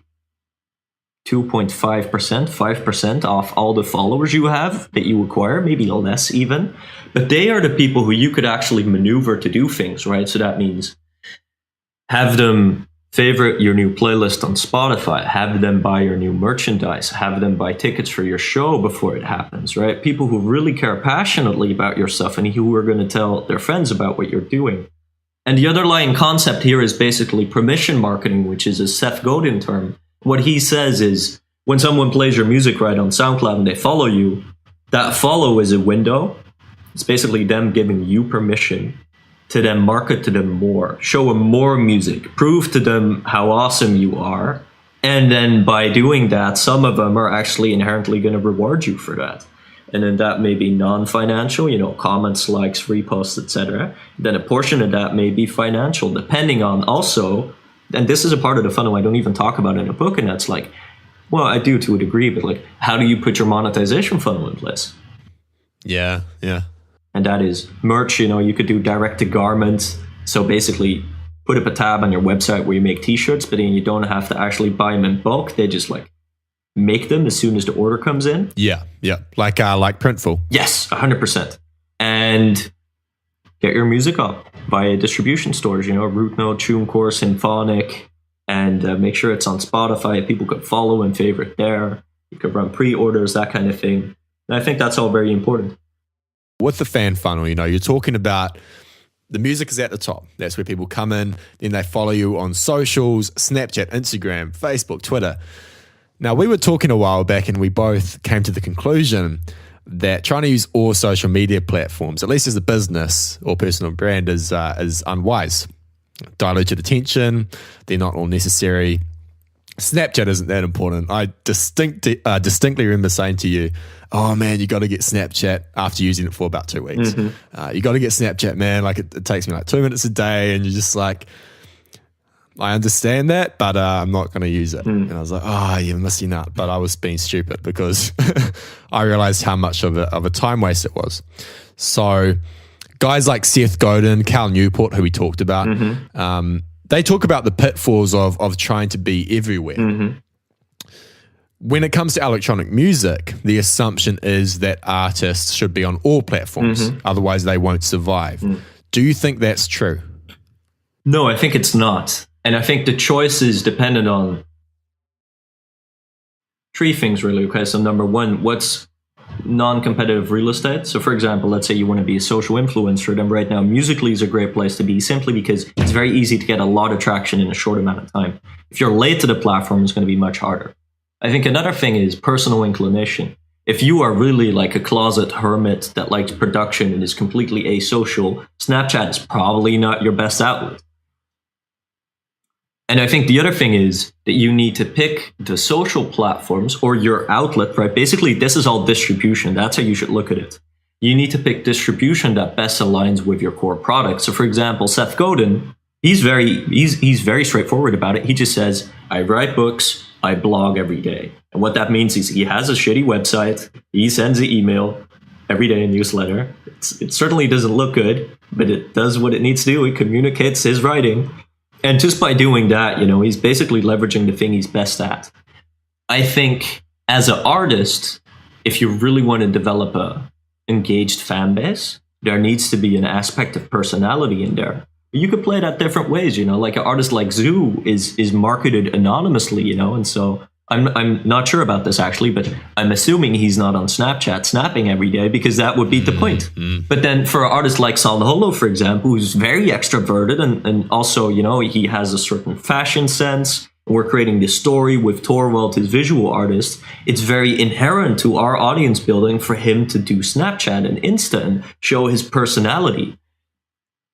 2.5%, 5% off all the followers you have that you acquire, maybe less even. But they are the people who you could actually maneuver to do things, right? So that means have them favorite your new playlist on Spotify, have them buy your new merchandise, have them buy tickets for your show before it happens, right? People who really care passionately about your stuff and who are going to tell their friends about what you're doing. And the underlying concept here is basically permission marketing, which is a Seth Godin term. What he says is when someone plays your music right on SoundCloud and they follow you, that follow is a window. It's basically them giving you permission to then market to them more, show them more music, prove to them how awesome you are. And then by doing that, some of them are actually inherently going to reward you for that. And then that may be non-financial, comments, likes, reposts, etc. Then a portion of that may be financial, depending on also, and this is a part of the funnel I don't even talk about in a book, and that's like, well, I do to a degree, but how do you put your monetization funnel in place? Yeah. And that is merch, you could do direct to garments. So basically put up a tab on your website where you make t-shirts, but then you don't have to actually buy them in bulk. They just make them as soon as the order comes in. Yeah. Like Printful. Yes, 100%. And get your music up via distribution stores, Root Note, TuneCore, Symphonic, and make sure it's on Spotify. People could follow and favorite there. You could run pre-orders, that kind of thing. And I think that's all very important. With the fan funnel, you're talking about the music is at the top. That's where people come in, then they follow you on socials, Snapchat, Instagram, Facebook, Twitter. Now, we were talking a while back and we both came to the conclusion that trying to use all social media platforms, at least as a business or personal brand, is unwise. Diluted attention, they're not all necessary. Snapchat isn't that important. I distinctly remember saying to you, oh man, you got to get Snapchat after using it for about 2 weeks. You got to get Snapchat, man. It takes me 2 minutes a day, and you're just like, I understand that, but I'm not going to use it. And I was like, oh, you're missing out. But I was being stupid because I realized how much of a time waste it was. So guys like Seth Godin, Cal Newport, who we talked about, they talk about the pitfalls of trying to be everywhere. When it comes to electronic music, the assumption is that artists should be on all platforms, otherwise they won't survive. Do you think that's true? No, I think it's not. And I think the choice is dependent on three things really. Okay, so number one, what's non-competitive real estate? So for example, let's say you want to be a social influencer, then right now Musical.ly is a great place to be, simply because it's very easy to get a lot of traction in a short amount of time. If you're late to the platform, it's going to be much harder. I think another thing is personal inclination. If you are really like a closet hermit that likes production and is completely asocial, Snapchat is probably not your best outlet. And I think the other thing is that you need to pick the social platforms or your outlet, right? Basically, this is all distribution. That's how you should look at it. You need to pick distribution that best aligns with your core product. So for example, Seth Godin, he's very straightforward about it. He just says, I write books, I blog every day. And what that means is he has a shitty website, he sends an email every day, a newsletter. It certainly doesn't look good, but it does what it needs to do. It communicates his writing. And just by doing that, he's basically leveraging the thing he's best at. I think as an artist, if you really want to develop a engaged fan base, there needs to be an aspect of personality in there. You could play that different ways, like an artist like Zoo is marketed anonymously, and so I'm not sure about this actually, but I'm assuming he's not on Snapchat snapping every day because that would beat the point. But then for an artist like San Holo, for example, who's very extroverted and also, he has a certain fashion sense. We're creating this story with Torvald, his visual artist. It's very inherent to our audience building for him to do Snapchat and Insta and show his personality.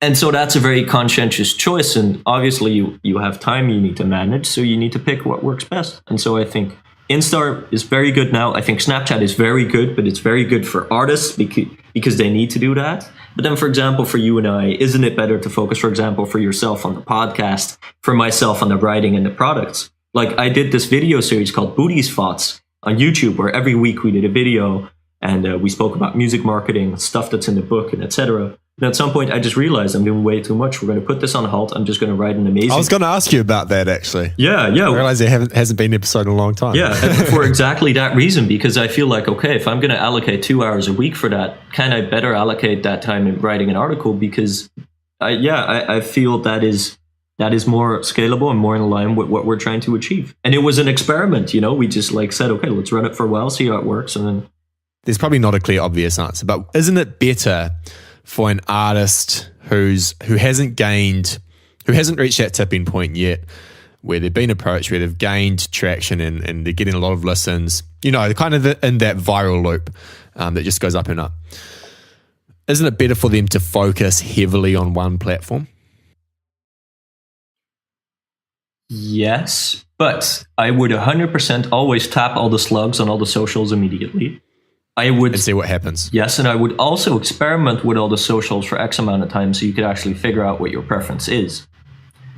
And so that's a very conscientious choice. And obviously you have time you need to manage. So you need to pick what works best. And so I think Insta is very good now. I think Snapchat is very good, but it's very good for artists because they need to do that. But then, for example, for you and I, isn't it better to focus, for example, for yourself on the podcast, for myself on the writing and the products? Like I did this video series called Budi's Thoughts on YouTube, where every week we did a video and we spoke about music marketing, stuff that's in the book, and etc. And at some point, I just realized I'm doing way too much. We're going to put this on halt. I'm just going to write an amazing... I was going to ask you about that, actually. Yeah. I realized there hasn't been an episode in a long time. Yeah, and for exactly that reason, because I feel like, okay, if I'm going to allocate 2 hours a week for that, can I better allocate that time in writing an article? Because, I feel that is more scalable and more in line with what we're trying to achieve. And it was an experiment, we just said, okay, let's run it for a while, see how it works, and then... There's probably not a clear, obvious answer, but isn't it better for an artist who hasn't reached that tipping point yet, where they've been approached, where they've gained traction and they're getting a lot of listens, they're kind of in that viral loop that just goes up and up. Isn't it better for them to focus heavily on one platform? Yes, but I would 100% always tap all the slugs on all the socials immediately. I would and see what happens. Yes, and I would also experiment with all the socials for X amount of time so you could actually figure out what your preference is.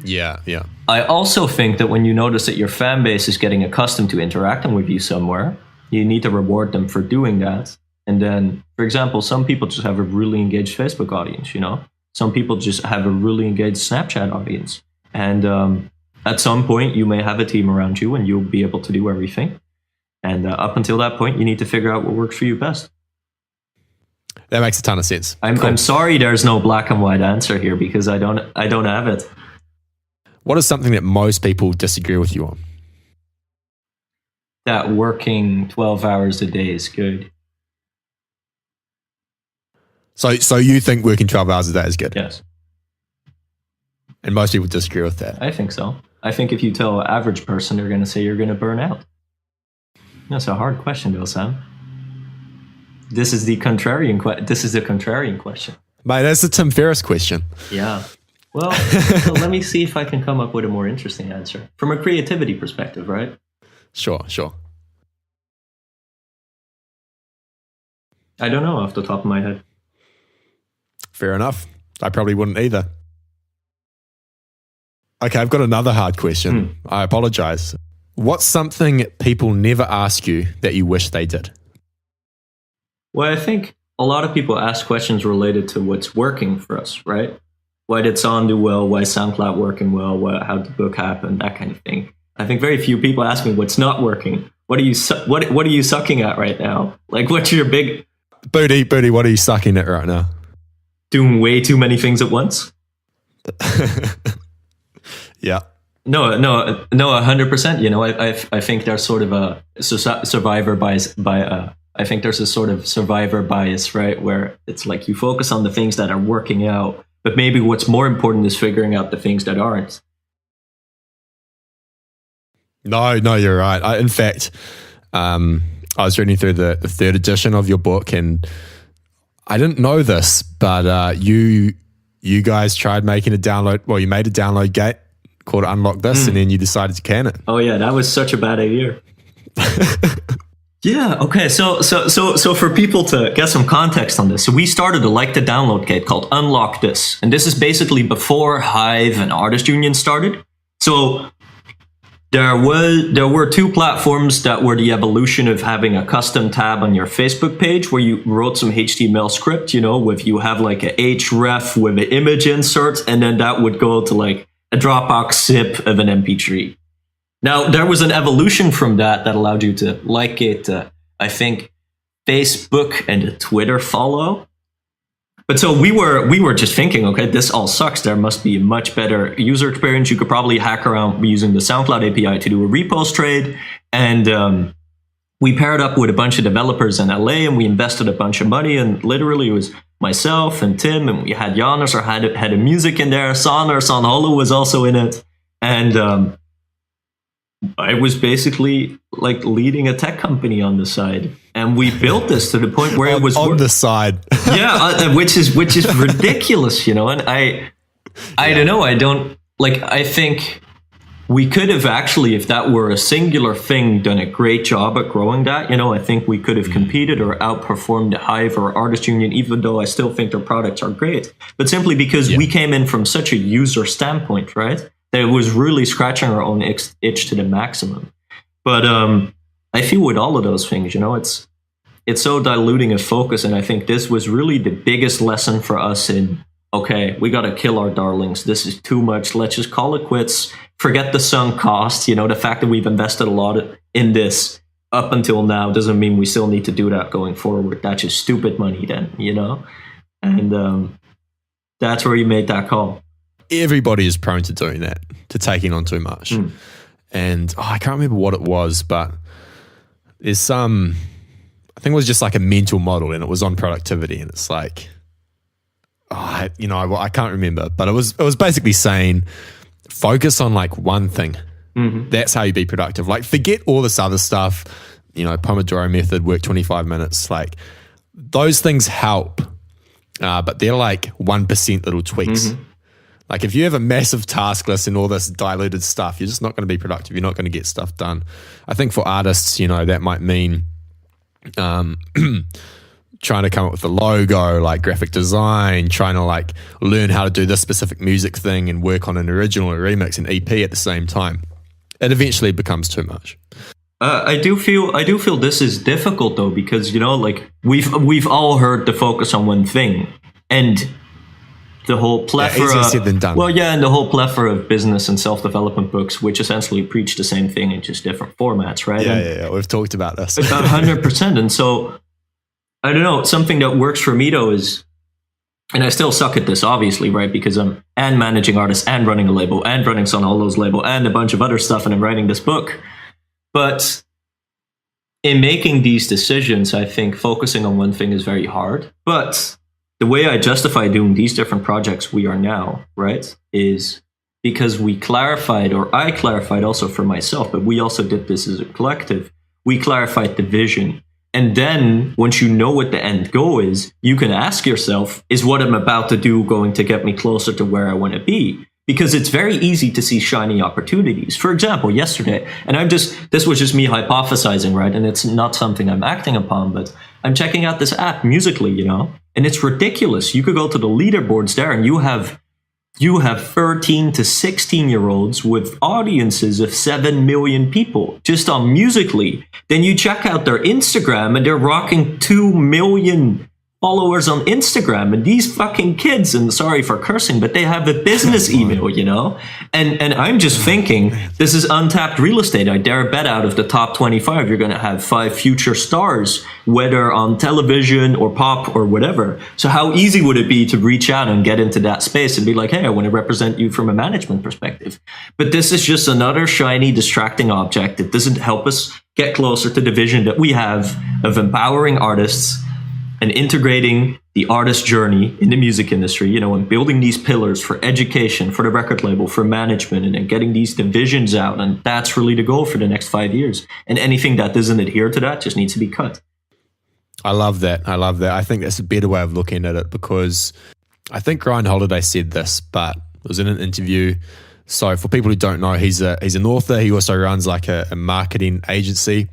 Yeah. I also think that when you notice that your fan base is getting accustomed to interacting with you somewhere, you need to reward them for doing that. And then, for example, some people just have a really engaged Facebook audience, Some people just have a really engaged Snapchat audience. And at some point, you may have a team around you and you'll be able to do everything. And up until that point, you need to figure out what works for you best. That makes a ton of sense. I'm sorry there's no black and white answer here because I don't have it. What is something that most people disagree with you on? That working 12 hours a day is good. So you think working 12 hours a day is good? Yes. And most people disagree with that? I think so. I think if you tell an average person, they're going to say you're going to burn out. That's a hard question, though, Sam. This is the contrarian question. Mate, that's the Tim Ferriss question. Yeah. Well, so let me see if I can come up with a more interesting answer from a creativity perspective, right? Sure. I don't know off the top of my head. Fair enough. I probably wouldn't either. Okay, I've got another hard question. I apologize. What's something people never ask you that you wish they did? Well, I think a lot of people ask questions related to what's working for us, right? Why did Sound do well? Why is SoundCloud working well? How did the book happen? That kind of thing. I think very few people ask me what's not working. What are you sucking at right now? What's your big... Budi, what are you sucking at right now? Doing way too many things at once? Yeah. No, 100%. I think there's sort of a survivor bias. I think there's a sort of survivor bias, right? Where it's like you focus on the things that are working out, but maybe what's more important is figuring out the things that aren't. No, you're right. In fact, I was reading through the third edition of your book, and I didn't know this, but you guys tried making a download. Well, you made a download gate called Unlock This, and then you decided to can it. Oh yeah, that was such a bad idea. Yeah. Okay. So for people to get some context on this, so we started a like to download kit called Unlock This, and this is basically before Hive and Artist Union started. So there were two platforms that were the evolution of having a custom tab on your Facebook page where you wrote some HTML script, with you have like a href with an image insert, and then that would go to like a Dropbox zip of an MP3. Now, there was an evolution from that allowed you to like it, I think, Facebook and Twitter follow. But so we were just thinking, okay, this all sucks. There must be a much better user experience. You could probably hack around using the SoundCloud API to do a repost trade. And we paired up with a bunch of developers in LA, and we invested a bunch of money. And literally it was myself and Tim, and we had Giannis, or had a music in there. San Holo was also in it. And I was basically like leading a tech company on the side, and we built this to the point where it was on the side. Yeah, which is ridiculous, And I don't know. I think we could have actually, if that were a singular thing, done a great job at growing that. I think we could have competed or outperformed Hive or Artist Union, even though I still think their products are great. But simply because we came in from such a user standpoint, right? That it was really scratching our own itch to the maximum. But I feel with all of those things, it's so diluting of focus. And I think this was really the biggest lesson for us in, okay, we got to kill our darlings. This is too much. Let's just call it quits. Forget the sunk cost. The fact that we've invested a lot in this up until now doesn't mean we still need to do that going forward. That's just stupid money then, And that's where you made that call. Everybody is prone to doing that, to taking on too much. And I can't remember what it was, but there's I think it was just like a mental model, and it was on productivity, and it's like, I can't remember, but it was basically saying, focus on like one thing. That's how you be productive. Like, forget all this other stuff, Pomodoro method, work 25 minutes. Like, those things help, but they're like 1% little tweaks. Like, if you have a massive task list and all this diluted stuff, you're just not going to be productive. You're not going to get stuff done. I think for artists, that might mean trying to come up with a logo, like graphic design, trying to like learn how to do this specific music thing and work on an original, a remix, an EP at the same time. It eventually becomes too much. I do feel this is difficult though, because we've all heard the focus on one thing, and the whole plethora. Easier said than done. Well, yeah, and the whole plethora of business and self-development books, which essentially preach the same thing in just different formats, right? Yeah. We've talked about this. 100%. And so, I don't know, something that works for me though is, and I still suck at this, obviously, right? Because I'm managing artists and running a label and running San Holo's label and a bunch of other stuff, and I'm writing this book. But in making these decisions, I think focusing on one thing is very hard. But the way I justify doing these different projects we are now, right, is because we clarified, or I clarified also for myself, but we also did this as a collective. We clarified the vision. And then once you know what the end goal is, you can ask yourself, is what I'm about to do going to get me closer to where I want to be? Because it's very easy to see shiny opportunities. For example, yesterday, and this was just me hypothesizing, right? And it's not something I'm acting upon, but I'm checking out this app, Musically, and it's ridiculous. You could go to the leaderboards there, and you have 13 to 16-year-olds with audiences of 7 million people just on Musically. Then you check out their Instagram, and they're rocking 2 million followers on Instagram, and these fucking kids, and sorry for cursing, but they have a business email, and I'm just thinking, this is untapped real estate. I dare bet out of the top 25, you're going to have 5 future stars, whether on television or pop or whatever. So how easy would it be to reach out and get into that space and be like, hey, I want to represent you from a management perspective? But this is just another shiny, distracting object. It doesn't help us get closer to the vision that we have of empowering artists and integrating the artist journey in the music industry, and building these pillars for education, for the record label, for management, and then getting these divisions out. And that's really the goal for the next 5 years. And anything that doesn't adhere to that just needs to be cut. I love that. I think that's a better way of looking at it, because I think Ryan Holiday said this, but it was in an interview. So for people who don't know, he's an author. He also runs like a marketing agency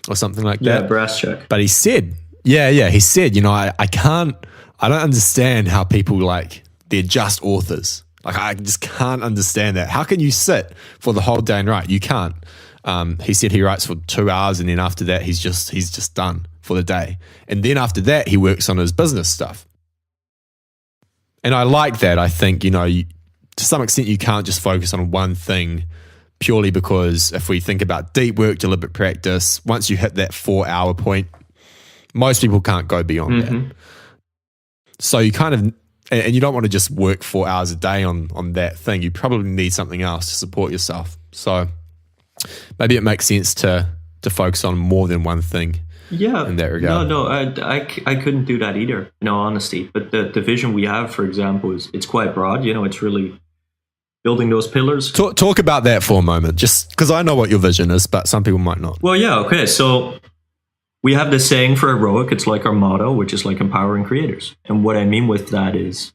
or something like that. Yeah, brass check. But he said, he said, I don't understand how people they're just authors. Like, I just can't understand that. How can you sit for the whole day and write? You can't. He said he writes for 2 hours, and then after that, he's just done for the day. And then after that, he works on his business stuff. And I like that. I think, to some extent, you can't just focus on one thing purely because if we think about deep work, deliberate practice, once you hit that 4-hour point, most people can't go beyond that. So you kind of, and you don't want to just work 4 hours a day on that thing. You probably need something else to support yourself. So maybe it makes sense to focus on more than one thing. Yeah, in that regard. No, I couldn't do that either, in all honesty. But the vision we have, for example, it's quite broad. It's really building those pillars. Talk about that for a moment, just because I know what your vision is, but some people might not. Well, yeah, okay. So we have this saying for Heroic, it's like our motto, which is like empowering creators. And what I mean with that is,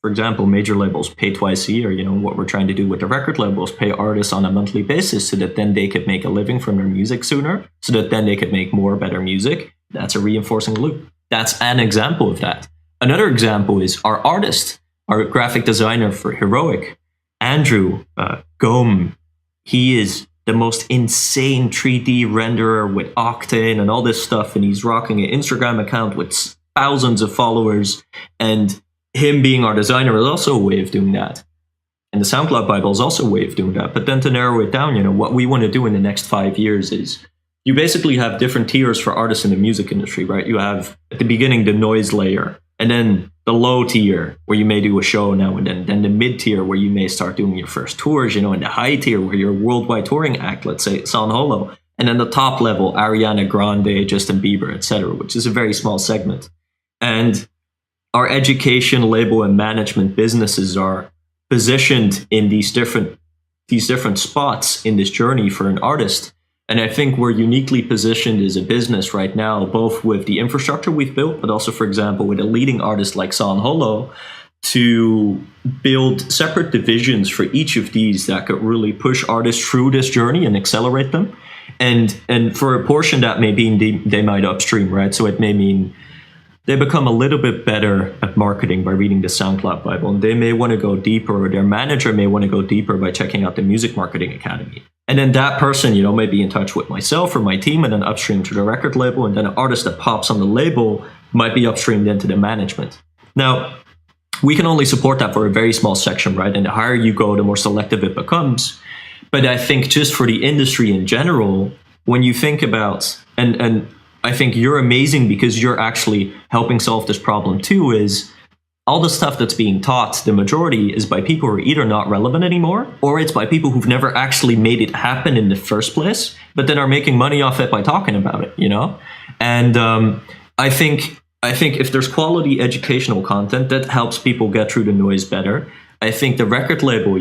for example, major labels pay twice a year. What we're trying to do with the record labels, pay artists on a monthly basis so that then they could make a living from their music sooner, so that then they could make more, better music. That's a reinforcing loop. That's an example of that. Another example is our artist, our graphic designer for Heroic, Andrew Gome. He is the most insane 3D renderer with Octane and all this stuff, and he's rocking an Instagram account with thousands of followers, and him being our designer is also a way of doing that. And the Soundcloud Bible is also a way of doing that. But then to narrow it down, what we want to do in the next 5 years is you basically have different tiers for artists in the music industry, right? You have at the beginning the noise layer, and then the low tier where you may do a show now and then the mid tier where you may start doing your first tours, and the high tier where you're a worldwide touring act, let's say San Holo, and then the top level, Ariana Grande, Justin Bieber, etc., which is a very small segment. And our education, label, and management businesses are positioned in these different spots in this journey for an artist. And I think we're uniquely positioned as a business right now, both with the infrastructure we've built, but also, for example, with a leading artist like San Holo, to build separate divisions for each of these that could really push artists through this journey and accelerate them. And for a portion that may mean they might upstream, right? So it may mean they become a little bit better at marketing by reading the SoundCloud Bible, and they may want to go deeper, or their manager may want to go deeper by checking out the Music Marketing Academy. And then that person, may be in touch with myself or my team, and then upstream to the record label, and then an artist that pops on the label might be upstreamed into the management. Now, we can only support that for a very small section, right? And the higher you go, the more selective it becomes. But I think just for the industry in general, when you think about, and I think you're amazing because you're actually helping solve this problem too, is all the stuff that's being taught, the majority is by people who are either not relevant anymore, or it's by people who've never actually made it happen in the first place, but then are making money off it by talking about it, And I think if there's quality educational content that helps people get through the noise better, I think the record label,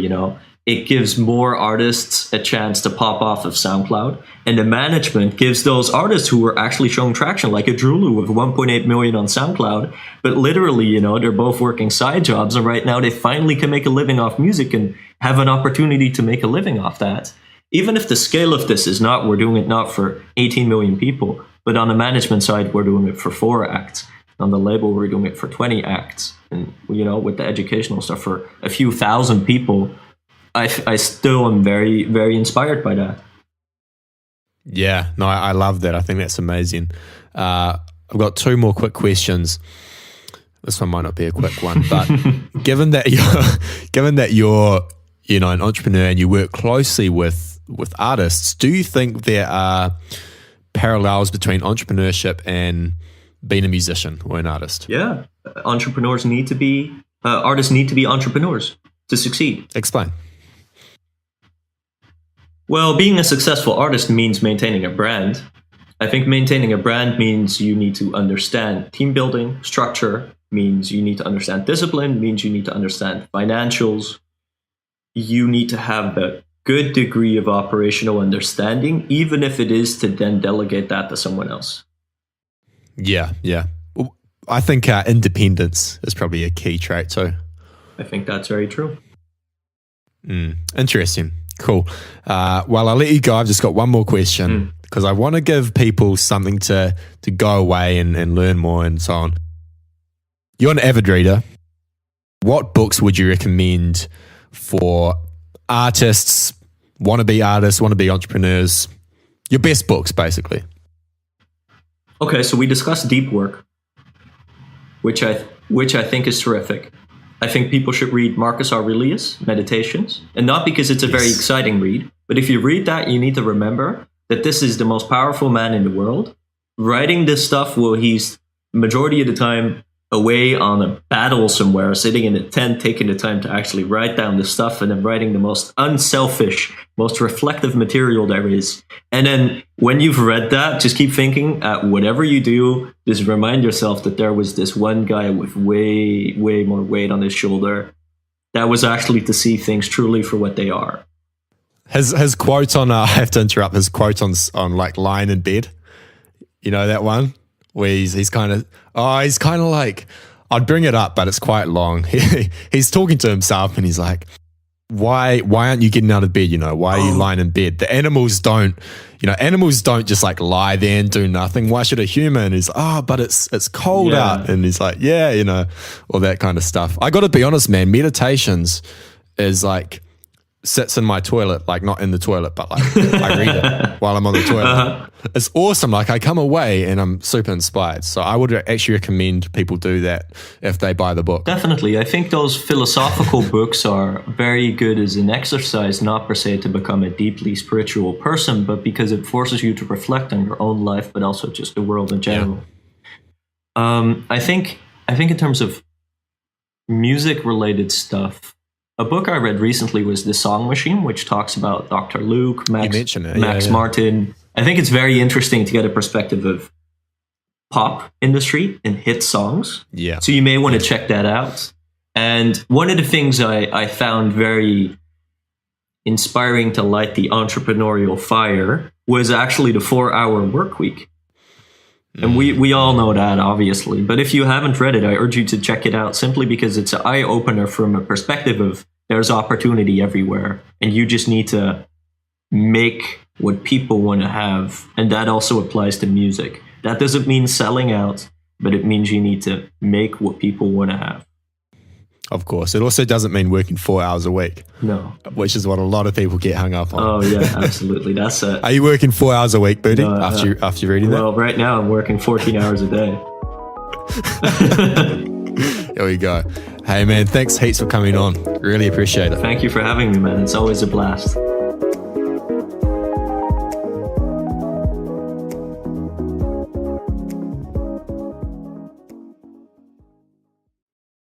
it gives more artists a chance to pop off of SoundCloud, and the management gives those artists who are actually showing traction, like a Drulu with 1.8 million on SoundCloud, but literally, they're both working side jobs, and right now they finally can make a living off music and have an opportunity to make a living off that. Even if the scale of this is not, we're doing it not for 18 million people, but on the management side, we're doing it for 4 acts. On the label, we're doing it for 20 acts. And, with the educational stuff for a few thousand people, I still am very, very inspired by that. Yeah, no, I love that. I think that's amazing. I've got 2 more quick questions. This one might not be a quick one, but given that you're an entrepreneur and you work closely with artists, do you think there are parallels between entrepreneurship and being a musician or an artist? Yeah, artists need to be entrepreneurs to succeed. Explain. Well, being a successful artist means maintaining a brand. I think maintaining a brand means you need to understand team building, structure, means you need to understand discipline, means you need to understand financials. You need to have a good degree of operational understanding, even if it is to then delegate that to someone else. Yeah. I think independence is probably a key trait too. I think that's very true. Interesting. Cool. Well, I'll let you go. I've just got one more question because I want to give people something to go away and learn more and so on. You're an avid reader. What books would you recommend for artists, wannabe entrepreneurs? Your best books, basically. Okay, so we discussed deep work, which I think is terrific. I think people should read Marcus Aurelius' Meditations, and not because it's a very exciting read, but if you read that, you need to remember that this is the most powerful man in the world, writing this stuff while he's majority of the time away on a battle somewhere, sitting in a tent, taking the time to actually write down the stuff, and then writing the most unselfish, most reflective material there is. And then when you've read that, just keep thinking, whatever you do, just remind yourself that there was this one guy with way, way more weight on his shoulder that was actually to see things truly for what they are. His quote on, I have to interrupt, his quote on like lying in bed, you know that one? Where he's kind of like, I'd bring it up, but it's quite long. He's talking to himself and he's like, why aren't you getting out of bed? Why are you lying in bed? The animals don't just like lie there and do nothing. Why should a human? He's but it's cold out. And he's like, all that kind of stuff. I got to be honest, man, meditations is like, sits in my toilet, like not in the toilet, but like I read it while I'm on the toilet. It's awesome. Like I come away and I'm super inspired. So I would actually recommend people do that if they buy the book. Definitely. I think those philosophical books are very good as an exercise, not per se to become a deeply spiritual person, but because it forces you to reflect on your own life, but also just the world in general. Yeah. I think in terms of music related stuff, a book I read recently was The Song Machine, which talks about Dr. Luke, Max Martin. I think it's very interesting to get a perspective of pop industry and hit songs. Yeah. So you may want to check that out. And one of the things I found very inspiring to light the entrepreneurial fire was actually the 4-hour work week. And we all know that, obviously. But if you haven't read it, I urge you to check it out simply because it's an eye-opener from a perspective of there's opportunity everywhere. And you just need to make what people want to have. And that also applies to music. That doesn't mean selling out, but it means you need to make what people want to have. Of course. It also doesn't mean working 4 hours a week. No. Which is what a lot of people get hung up on. Oh, yeah, absolutely. That's it. Are you working 4 hours a week, Budi, after reading that? Well, right now I'm working 14 hours a day. There we go. Hey, man, thanks heaps for coming on. Really appreciate it. Thank you for having me, man. It's always a blast.